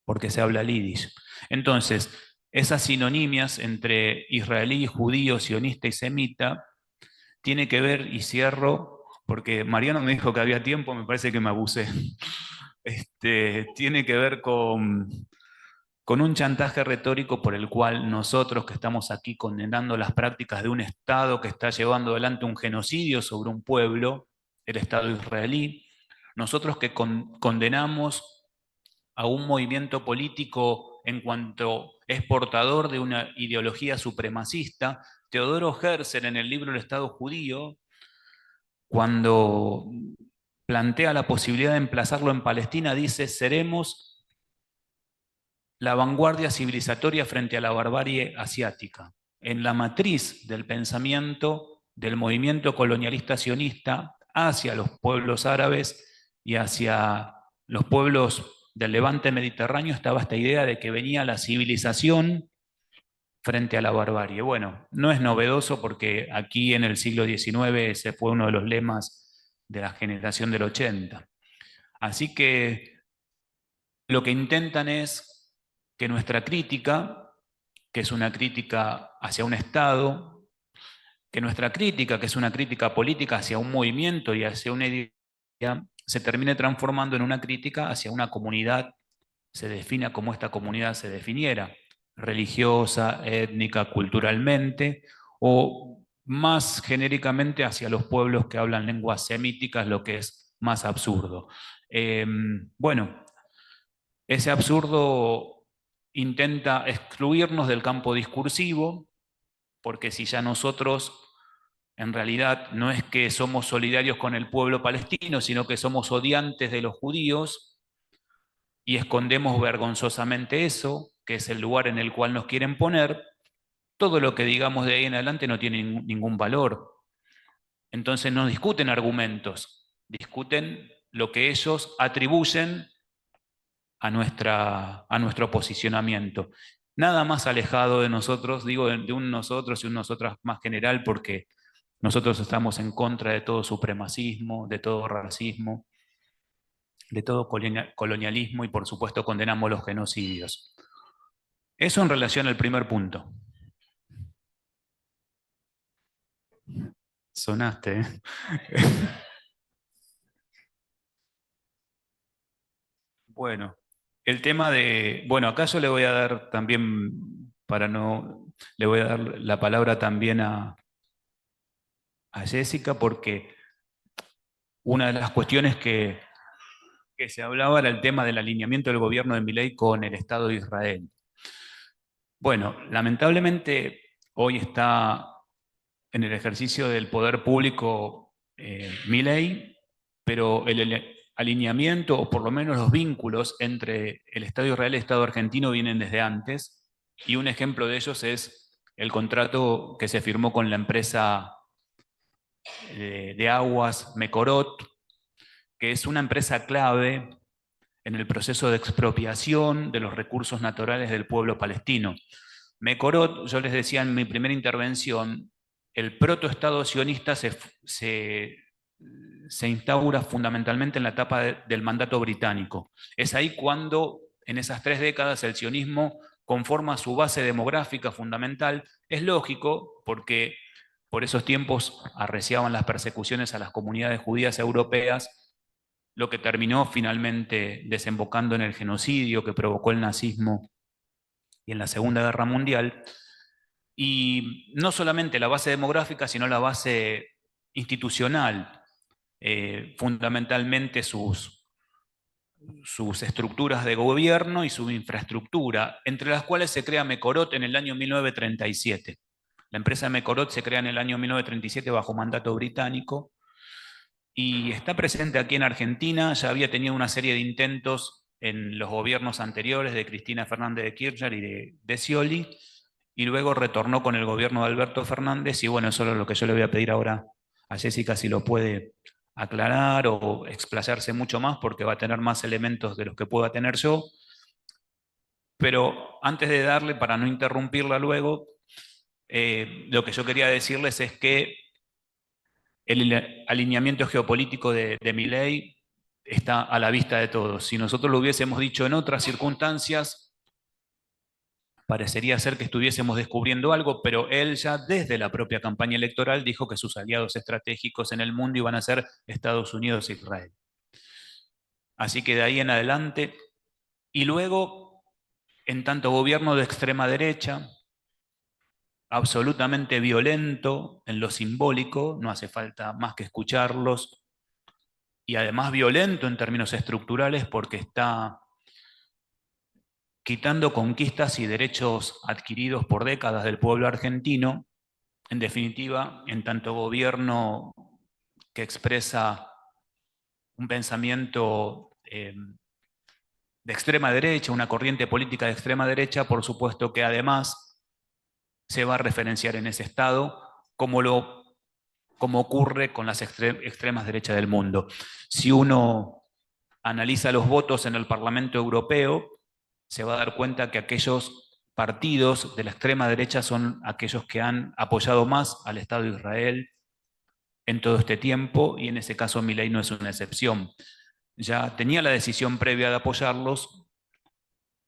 porque se habla yiddish. Entonces, esas sinonimias entre israelí, judío, sionista y semita tiene que ver, y cierro, porque Mariano me dijo que había tiempo, me parece que me abusé. Tiene que ver con un chantaje retórico por el cual nosotros que estamos aquí condenando las prácticas de un Estado que está llevando adelante un genocidio sobre un pueblo, el Estado israelí, nosotros que condenamos a un movimiento político en cuanto es portador de una ideología supremacista. Teodoro Herzl, en el libro El Estado Judío, cuando plantea la posibilidad de emplazarlo en Palestina, dice: seremos la vanguardia civilizatoria frente a la barbarie asiática. En la matriz del pensamiento del movimiento colonialista sionista hacia los pueblos árabes y hacia los pueblos del levante mediterráneo estaba esta idea de que venía la civilización frente a la barbarie. Bueno, no es novedoso porque aquí en el siglo XIX ese fue uno de los lemas de la generación del 80. Así que lo que intentan es que nuestra crítica, que es una crítica hacia un Estado, que nuestra crítica, que es una crítica política hacia un movimiento y hacia una idea, se termine transformando en una crítica hacia una comunidad, se defina como esta comunidad se definiera, religiosa, étnica, culturalmente, o más genéricamente hacia los pueblos que hablan lenguas semíticas, lo que es más absurdo. Bueno, Ese absurdo intenta excluirnos del campo discursivo, porque si ya nosotros en realidad no es que somos solidarios con el pueblo palestino, sino que somos odiantes de los judíos y escondemos vergonzosamente eso, que es el lugar en el cual nos quieren poner, todo lo que digamos de ahí en adelante no tiene ningún valor. Entonces no discuten argumentos, discuten lo que ellos atribuyen a nuestro posicionamiento. Nada más alejado de nosotros, digo de un nosotros y un nosotras más general, porque nosotros estamos en contra de todo supremacismo, de todo racismo, de todo colonialismo y por supuesto condenamos los genocidios. Eso en relación al primer punto. Sonaste, ¿eh? Bueno, el tema de, bueno, acá yo le voy a dar también, le voy a dar la palabra también a Jessica, porque una de las cuestiones que se hablaba era el tema del alineamiento del gobierno de Milei con el Estado de Israel. Bueno, lamentablemente hoy está en el ejercicio del poder público Milei, pero el alineamiento, o por lo menos los vínculos entre el Estado de Israel y el Estado argentino vienen desde antes, y un ejemplo de ellos es el contrato que se firmó con la empresa de aguas Mekorot, que es una empresa clave en el proceso de expropiación de los recursos naturales del pueblo palestino. Mekorot, yo les decía en mi primera intervención, el protoestado sionista se instaura fundamentalmente en la etapa del mandato británico. Es ahí cuando, en esas 3 décadas, el sionismo conforma su base demográfica fundamental. Es lógico, porque por esos tiempos arreciaban las persecuciones a las comunidades judías europeas, lo que terminó finalmente desembocando en el genocidio que provocó el nazismo y en la Segunda Guerra Mundial. Y no solamente la base demográfica, sino la base institucional, fundamentalmente sus estructuras de gobierno y su infraestructura, entre las cuales se crea Mekorot en el año 1937. La empresa Mekorot se crea en el año 1937 bajo mandato británico y está presente aquí en Argentina. Ya había tenido una serie de intentos en los gobiernos anteriores de Cristina Fernández de Kirchner y de Scioli, y luego retornó con el gobierno de Alberto Fernández, y bueno, eso es lo que yo le voy a pedir ahora a Jessica, si lo puede aclarar o explayarse mucho más, porque va a tener más elementos de los que pueda tener yo. Pero antes de darle, para no interrumpirla luego, lo que yo quería decirles es que el alineamiento geopolítico de Milei está a la vista de todos. Si nosotros lo hubiésemos dicho en otras circunstancias, parecería ser que estuviésemos descubriendo algo, pero él ya desde la propia campaña electoral dijo que sus aliados estratégicos en el mundo iban a ser Estados Unidos e Israel. Así que de ahí en adelante, y luego, en tanto gobierno de extrema derecha, absolutamente violento en lo simbólico, no hace falta más que escucharlos, y además violento en términos estructurales porque está quitando conquistas y derechos adquiridos por décadas del pueblo argentino. En definitiva, en tanto gobierno que expresa un pensamiento de extrema derecha, una corriente política de extrema derecha, por supuesto que además se va a referenciar en ese estado como ocurre con las extremas derechas del mundo. Si uno analiza los votos en el Parlamento Europeo, se va a dar cuenta que aquellos partidos de la extrema derecha son aquellos que han apoyado más al Estado de Israel en todo este tiempo, y en ese caso Milei no es una excepción. Ya tenía la decisión previa de apoyarlos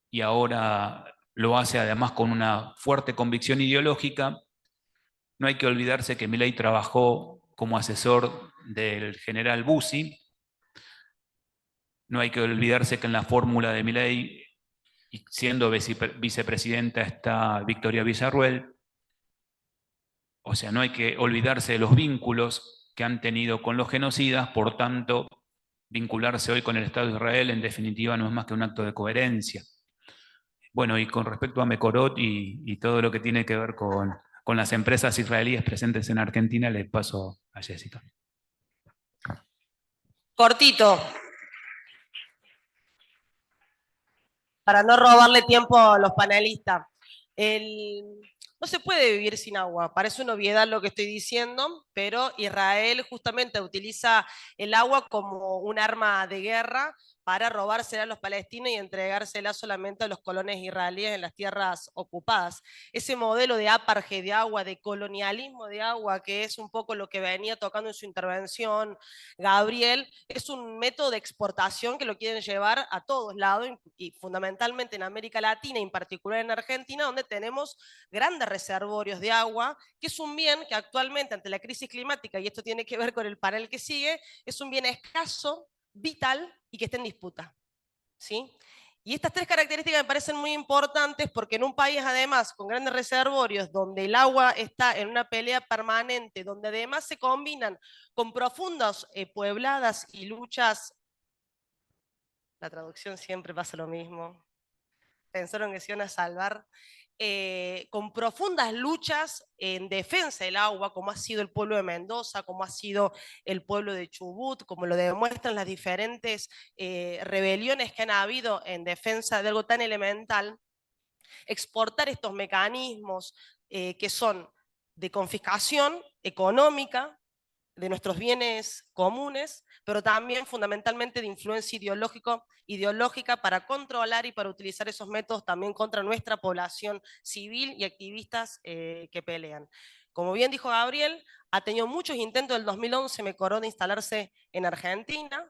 y ahora lo hace además con una fuerte convicción ideológica. No hay que olvidarse que Milei trabajó como asesor del general Bussi. No hay que olvidarse que en la fórmula de Milei, siendo vicepresidenta, está Victoria Villarruel. O sea, no hay que olvidarse de los vínculos que han tenido con los genocidas. Por tanto, vincularse hoy con el Estado de Israel en definitiva no es más que un acto de coherencia. Bueno, y con respecto a Mekorot y todo lo que tiene que ver con las empresas israelíes presentes en Argentina, le paso a Jessica. Cortito. Para no robarle tiempo a los panelistas. No se puede vivir sin agua, parece una obviedad lo que estoy diciendo, pero Israel justamente utiliza el agua como un arma de guerra para robársela a los palestinos y entregársela solamente a los colonos israelíes en las tierras ocupadas. Ese modelo de apartheid de agua, de colonialismo de agua, que es un poco lo que venía tocando en su intervención Gabriel, es un método de exportación que lo quieren llevar a todos lados y fundamentalmente en América Latina y en particular en Argentina, donde tenemos grandes reservorios de agua, que es un bien que actualmente ante la crisis climática, y esto tiene que ver con el panel que sigue, es un bien escaso, vital y que está en disputa. ¿Sí? Y estas tres características me parecen muy importantes porque en un país además con grandes reservorios donde el agua está en una pelea permanente, donde además se combinan con profundas puebladas y luchas, la traducción siempre pasa lo mismo, pensaron que se iban a salvar, con profundas luchas en defensa del agua, como ha sido el pueblo de Mendoza, como ha sido el pueblo de Chubut, como lo demuestran las diferentes rebeliones que han habido en defensa de algo tan elemental, exportar estos mecanismos que son de confiscación económica de nuestros bienes comunes, pero también fundamentalmente de influencia ideológica para controlar y para utilizar esos métodos también contra nuestra población civil y activistas que pelean. Como bien dijo Gabriel, ha tenido muchos intentos del 2011 Mekorot de instalarse en Argentina.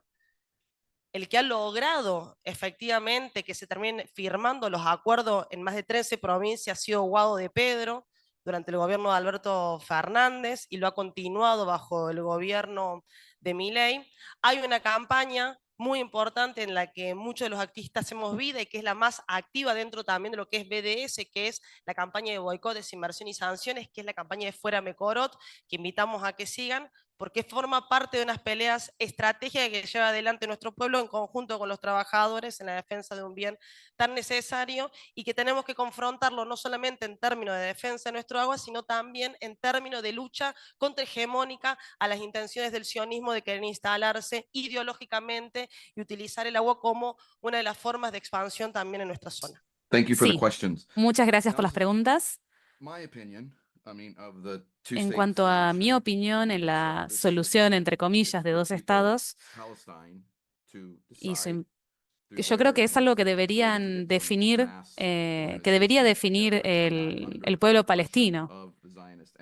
El que ha logrado efectivamente que se terminen firmando los acuerdos en más de 13 provincias ha sido Guado de Pedro, durante el gobierno de Alberto Fernández y lo ha continuado bajo el gobierno de Milei. Hay una campaña muy importante en la que muchos de los activistas hacemos vida y que es la más activa dentro también de lo que es BDS, que es la campaña de boicot, desinversión y sanciones, que es la campaña de Fuera Mekorot, que invitamos a que sigan, porque forma parte de unas peleas estratégicas que lleva adelante nuestro pueblo en conjunto con los trabajadores en la defensa de un bien tan necesario y que tenemos que confrontarlo no solamente en términos de defensa de nuestro agua, sino también en términos de lucha contrahegemónica a las intenciones del sionismo de querer instalarse ideológicamente y utilizar el agua como una de las formas de expansión también en nuestra zona. Thank you for the Sí, questions. muchas gracias por las preguntas. En cuanto a mi opinión en la solución, entre comillas, de dos estados, y yo creo que es algo que deberían definir, que debería definir el pueblo palestino,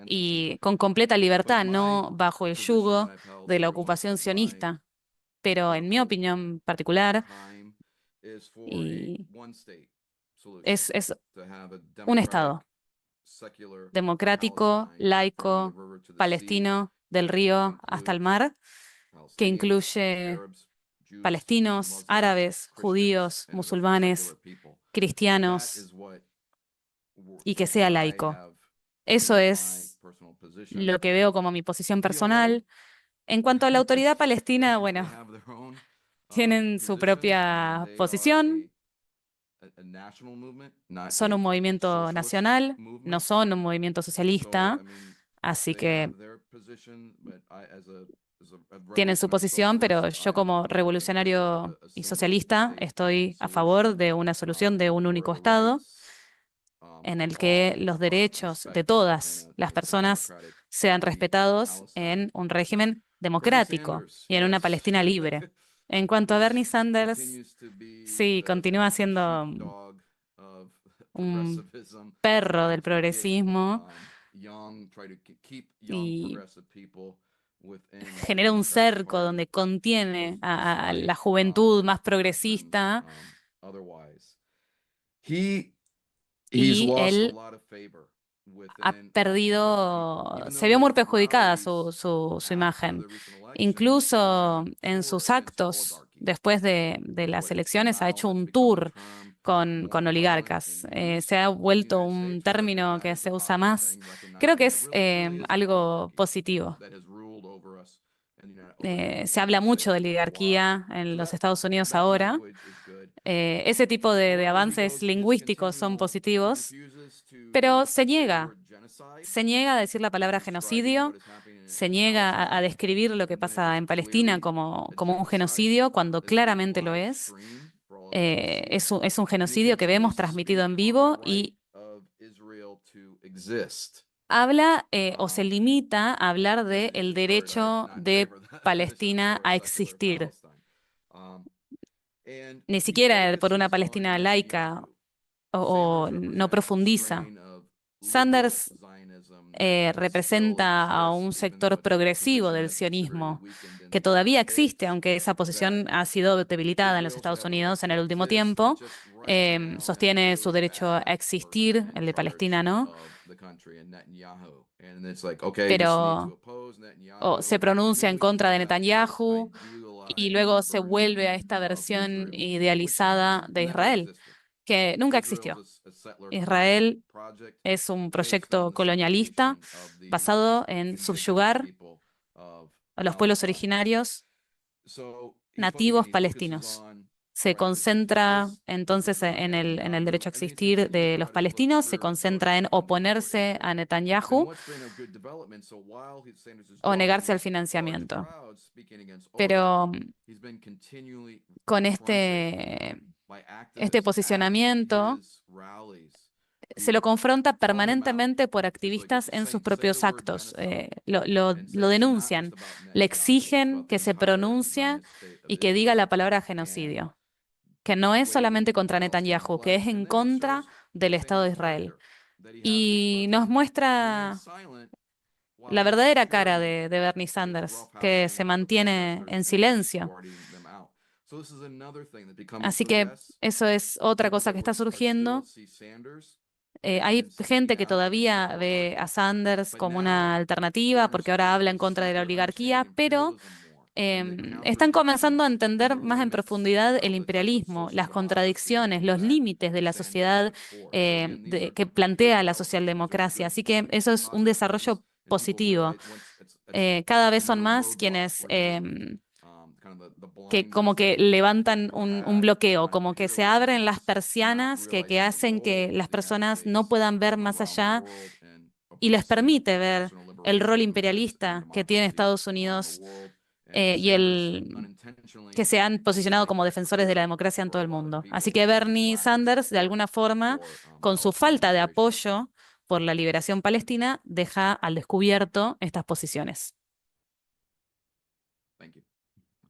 y con completa libertad, no bajo el yugo de la ocupación sionista. Pero en mi opinión particular, y es un estado democrático, laico, palestino, del río hasta el mar, que incluye palestinos, árabes, judíos, musulmanes, cristianos, y que sea laico. Eso es lo que veo como mi posición personal. En cuanto a la autoridad palestina, bueno, tienen su propia posición, son un movimiento nacional, no son un movimiento socialista, así que tienen su posición, pero yo como revolucionario y socialista estoy a favor de una solución de un único Estado en el que los derechos de todas las personas sean respetados en un régimen democrático y en una Palestina libre. En cuanto a Bernie Sanders, sí, continúa siendo un perro del progresismo y genera un cerco donde contiene a la juventud más progresista, y él ha perdido, se vio muy perjudicada su imagen. Incluso en sus actos, después de las elecciones, ha hecho un tour con oligarcas. Se ha vuelto un término que se usa más. Creo que es algo positivo. se habla mucho de oligarquía en los Estados Unidos ahora. Ese tipo de avances lingüísticos son positivos, pero se niega a decir la palabra genocidio, se niega a describir lo que pasa en Palestina como un genocidio, cuando claramente lo es. Es un genocidio que vemos transmitido en vivo y habla o se limita a hablar del derecho de Palestina a existir. Ni siquiera por una Palestina laica o no profundiza. Sanders representa a un sector progresivo del sionismo que todavía existe, aunque esa posición ha sido debilitada en los Estados Unidos en el último tiempo. Sostiene su derecho a existir, el de Palestina, ¿no? Pero se pronuncia en contra de Netanyahu y luego se vuelve a esta versión idealizada de Israel, que nunca existió. Israel es un proyecto colonialista basado en subyugar a los pueblos originarios nativos palestinos. Se concentra entonces en el derecho a existir de los palestinos, se concentra en oponerse a Netanyahu o negarse al financiamiento. Pero con este posicionamiento se lo confronta permanentemente por activistas en sus propios actos. Lo denuncian, le exigen que se pronuncie y que diga la palabra genocidio, que no es solamente contra Netanyahu, que es en contra del Estado de Israel. Y nos muestra la verdadera cara de Bernie Sanders, que se mantiene en silencio. Así que eso es otra cosa que está surgiendo. Hay gente que todavía ve a Sanders como una alternativa porque ahora habla en contra de la oligarquía, pero están comenzando a entender más en profundidad el imperialismo, las contradicciones, los límites de la sociedad que plantea la socialdemocracia. Así que eso es un desarrollo positivo. Cada vez son más quienes que como que levantan un bloqueo, como que se abren las persianas que hacen que las personas no puedan ver más allá y les permite ver el rol imperialista que tiene Estados Unidos y que se han posicionado como defensores de la democracia en todo el mundo. Así que Bernie Sanders, de alguna forma, con su falta de apoyo por la liberación palestina, deja al descubierto estas posiciones.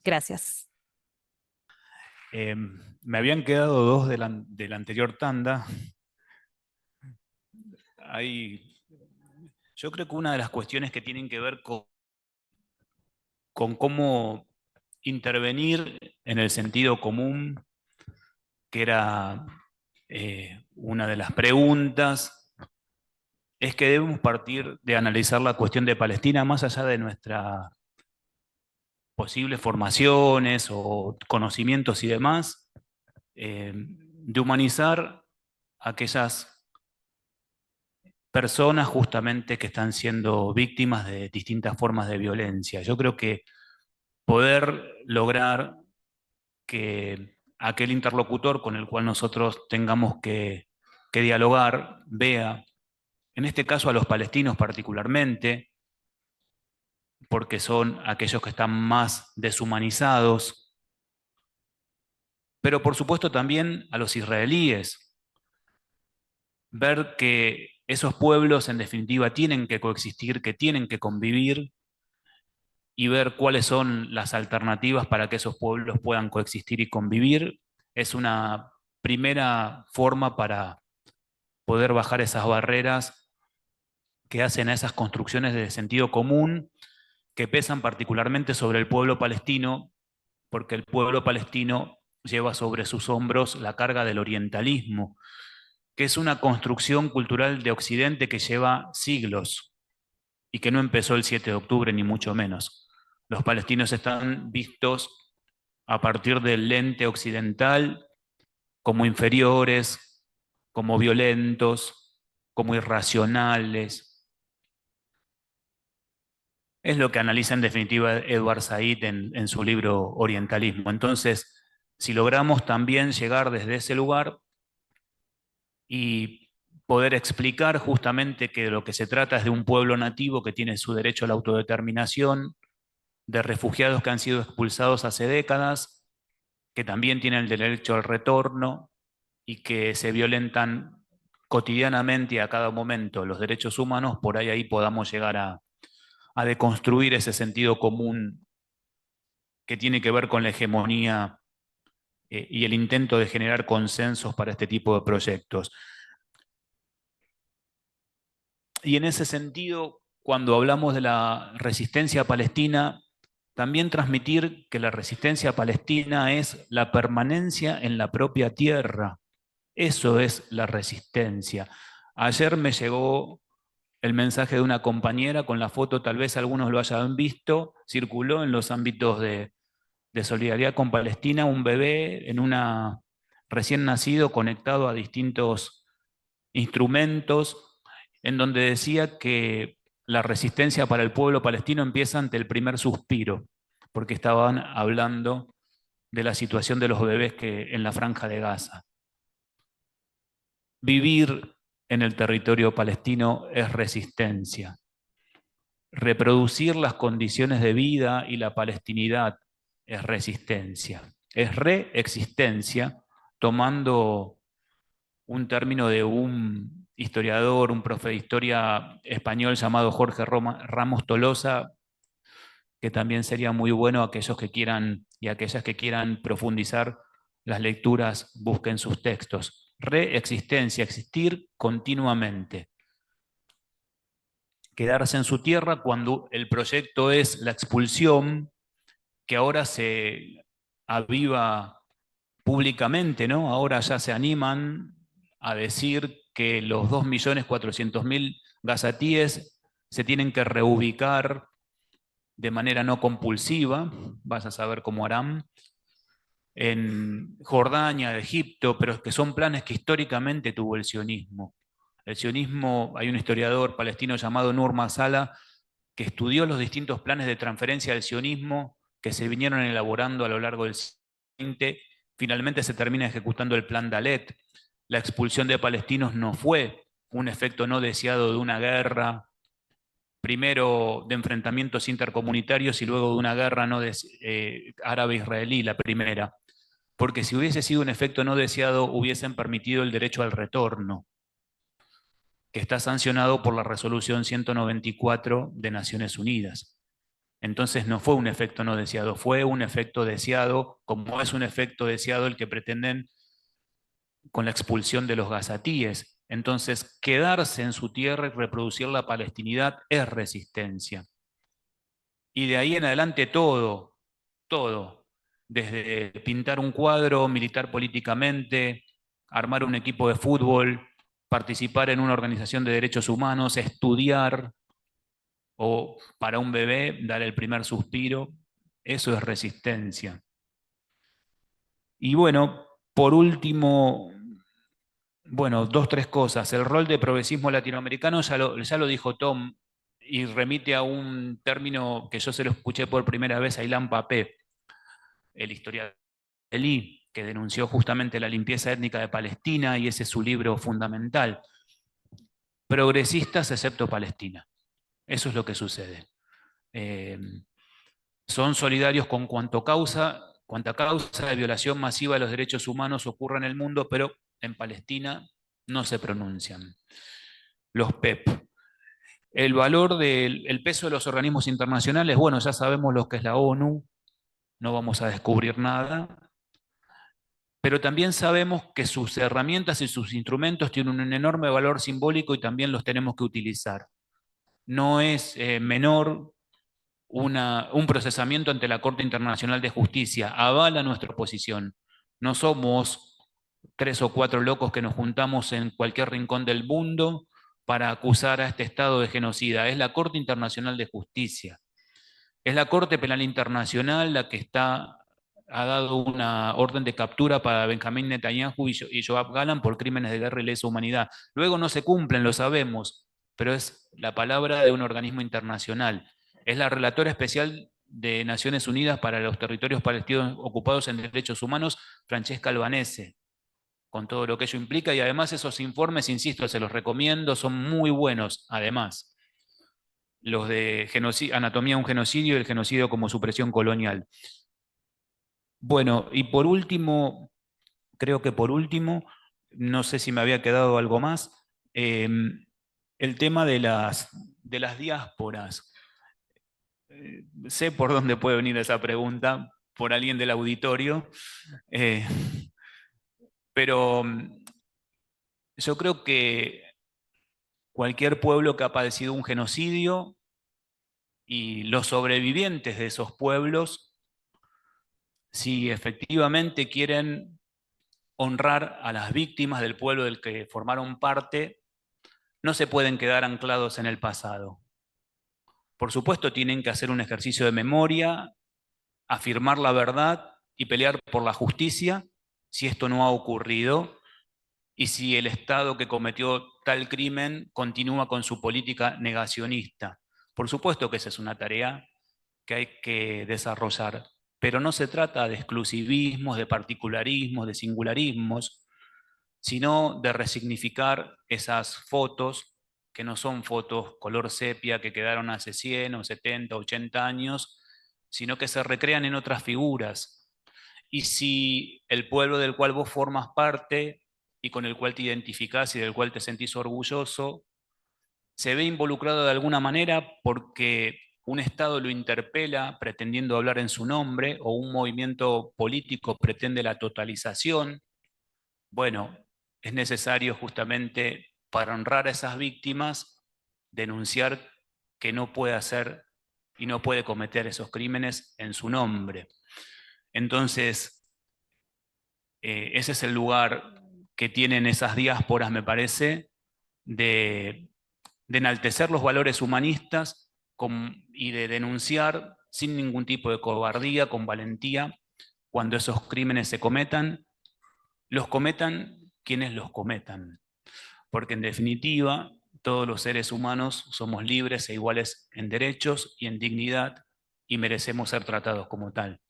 Gracias. Me habían quedado dos de la anterior tanda. Yo creo que una de las cuestiones que tienen que ver con cómo intervenir en el sentido común, que era una de las preguntas, es que debemos partir de analizar la cuestión de Palestina más allá de nuestras posibles formaciones o conocimientos y demás, de humanizar a aquellas personas justamente que están siendo víctimas de distintas formas de violencia. Yo creo que poder lograr que aquel interlocutor con el cual nosotros tengamos que dialogar vea, en este caso a los palestinos particularmente, porque son aquellos que están más deshumanizados, pero por supuesto también a los israelíes, ver que esos pueblos en definitiva tienen que coexistir, que tienen que convivir, y ver cuáles son las alternativas para que esos pueblos puedan coexistir y convivir, es una primera forma para poder bajar esas barreras que hacen a esas construcciones de sentido común que pesan particularmente sobre el pueblo palestino, porque el pueblo palestino lleva sobre sus hombros la carga del orientalismo, que es una construcción cultural de Occidente que lleva siglos y que no empezó el 7 de octubre, ni mucho menos. Los palestinos están vistos a partir del lente occidental como inferiores, como violentos, como irracionales. Es lo que analiza en definitiva Edward Said en su libro Orientalismo. Entonces, si logramos también llegar desde ese lugar y poder explicar justamente que lo que se trata es de un pueblo nativo que tiene su derecho a la autodeterminación, de refugiados que han sido expulsados hace décadas, que también tienen el derecho al retorno y que se violentan cotidianamente y a cada momento los derechos humanos, por ahí podamos llegar a deconstruir ese sentido común que tiene que ver con la hegemonía y el intento de generar consensos para este tipo de proyectos. Y en ese sentido, cuando hablamos de la resistencia palestina, también transmitir que la resistencia palestina es la permanencia en la propia tierra. Eso es la resistencia. Ayer me llegó el mensaje de una compañera con la foto, tal vez algunos lo hayan visto, circuló en los ámbitos de solidaridad con Palestina, un bebé en una recién nacido conectado a distintos instrumentos, en donde decía que la resistencia para el pueblo palestino empieza ante el primer suspiro, porque estaban hablando de la situación de los bebés en la Franja de Gaza. Vivir en el territorio palestino es resistencia. Reproducir las condiciones de vida y la palestinidad es resistencia. Es reexistencia, tomando un término de un historiador, un profe de historia español llamado Jorge Ramos Tolosa, que también sería muy bueno aquellos que quieran y aquellas que quieran profundizar las lecturas, busquen sus textos. Reexistencia, existir continuamente. Quedarse en su tierra cuando el proyecto es la expulsión, que ahora se aviva públicamente, ¿no? Ahora ya se animan a decir que los 2.400.000 gazatíes se tienen que reubicar de manera no compulsiva, vas a saber cómo harán, en Jordania, Egipto, pero que son planes que históricamente tuvo el sionismo. El sionismo, hay un historiador palestino llamado Nur Masala que estudió los distintos planes de transferencia del sionismo que se vinieron elaborando a lo largo del siglo XX. Finalmente se termina ejecutando el plan Dalet. La expulsión de palestinos no fue un efecto no deseado de una guerra, primero de enfrentamientos intercomunitarios y luego de una guerra no árabe-israelí, la primera. Porque si hubiese sido un efecto no deseado, hubiesen permitido el derecho al retorno, que está sancionado por la resolución 194 de Naciones Unidas. Entonces no fue un efecto no deseado, fue un efecto deseado, como es un efecto deseado el que pretenden con la expulsión de los gazatíes. Entonces, quedarse en su tierra y reproducir la palestinidad es resistencia. Y de ahí en adelante todo, desde pintar un cuadro, militar políticamente, armar un equipo de fútbol, participar en una organización de derechos humanos, estudiar, o para un bebé dar el primer suspiro, eso es resistencia. Y bueno, por último, bueno, 2, 3 cosas. El rol de progresismo latinoamericano ya lo dijo Tom, y remite a un término que yo se lo escuché por primera vez a Ilan Pappé, el historiador israelí, que denunció justamente la limpieza étnica de Palestina, y ese es su libro fundamental. Progresistas excepto Palestina. Eso es lo que sucede. Son solidarios con cuanta causa de violación masiva de los derechos humanos ocurra en el mundo, pero en Palestina no se pronuncian. Los PEP. El valor el peso de los organismos internacionales, bueno, ya sabemos lo que es la ONU, no vamos a descubrir nada, pero también sabemos que sus herramientas y sus instrumentos tienen un enorme valor simbólico y también los tenemos que utilizar. No es menor un procesamiento ante la Corte Internacional de Justicia, avala nuestra posición. No somos 3 o 4 locos que nos juntamos en cualquier rincón del mundo para acusar a este Estado de genocida. Es la Corte Internacional de Justicia. Es la Corte Penal Internacional la que ha dado una orden de captura para Benjamín Netanyahu y Yoav Gallant por crímenes de guerra y lesa humanidad. Luego no se cumplen, lo sabemos, pero es la palabra de un organismo internacional. Es la relatora especial de Naciones Unidas para los territorios palestinos ocupados en derechos humanos, Francesca Albanese, con todo lo que ello implica, y además esos informes, insisto, se los recomiendo, son muy buenos, además. Los de Anatomía de un genocidio y el genocidio como supresión colonial. Bueno, y por último, creo que por último, no sé si me había quedado algo más, el tema de las diásporas. Sé por dónde puede venir esa pregunta, por alguien del auditorio, pero yo creo que cualquier pueblo que ha padecido un genocidio y los sobrevivientes de esos pueblos, si efectivamente quieren honrar a las víctimas del pueblo del que formaron parte, no se pueden quedar anclados en el pasado. Por supuesto, tienen que hacer un ejercicio de memoria, afirmar la verdad y pelear por la justicia si esto no ha ocurrido y si el Estado que cometió tal crimen continúa con su política negacionista. Por supuesto que esa es una tarea que hay que desarrollar, pero no se trata de exclusivismos, de particularismos, de singularismos, sino de resignificar esas fotos que no son fotos color sepia que quedaron hace 100 o 70, 80 años, sino que se recrean en otras figuras. Y si el pueblo del cual vos formas parte y con el cual te identificás y del cual te sentís orgulloso, se ve involucrado de alguna manera porque un Estado lo interpela pretendiendo hablar en su nombre o un movimiento político pretende la totalización, bueno, es necesario justamente para honrar a esas víctimas denunciar que no puede hacer y no puede cometer esos crímenes en su nombre. Entonces, ese es el lugar que tienen esas diásporas, me parece, de enaltecer los valores humanistas y de denunciar sin ningún tipo de cobardía, con valentía, cuando esos crímenes se cometan, los cometan quienes los cometan. Porque en definitiva, todos los seres humanos somos libres e iguales en derechos y en dignidad y merecemos ser tratados como tal.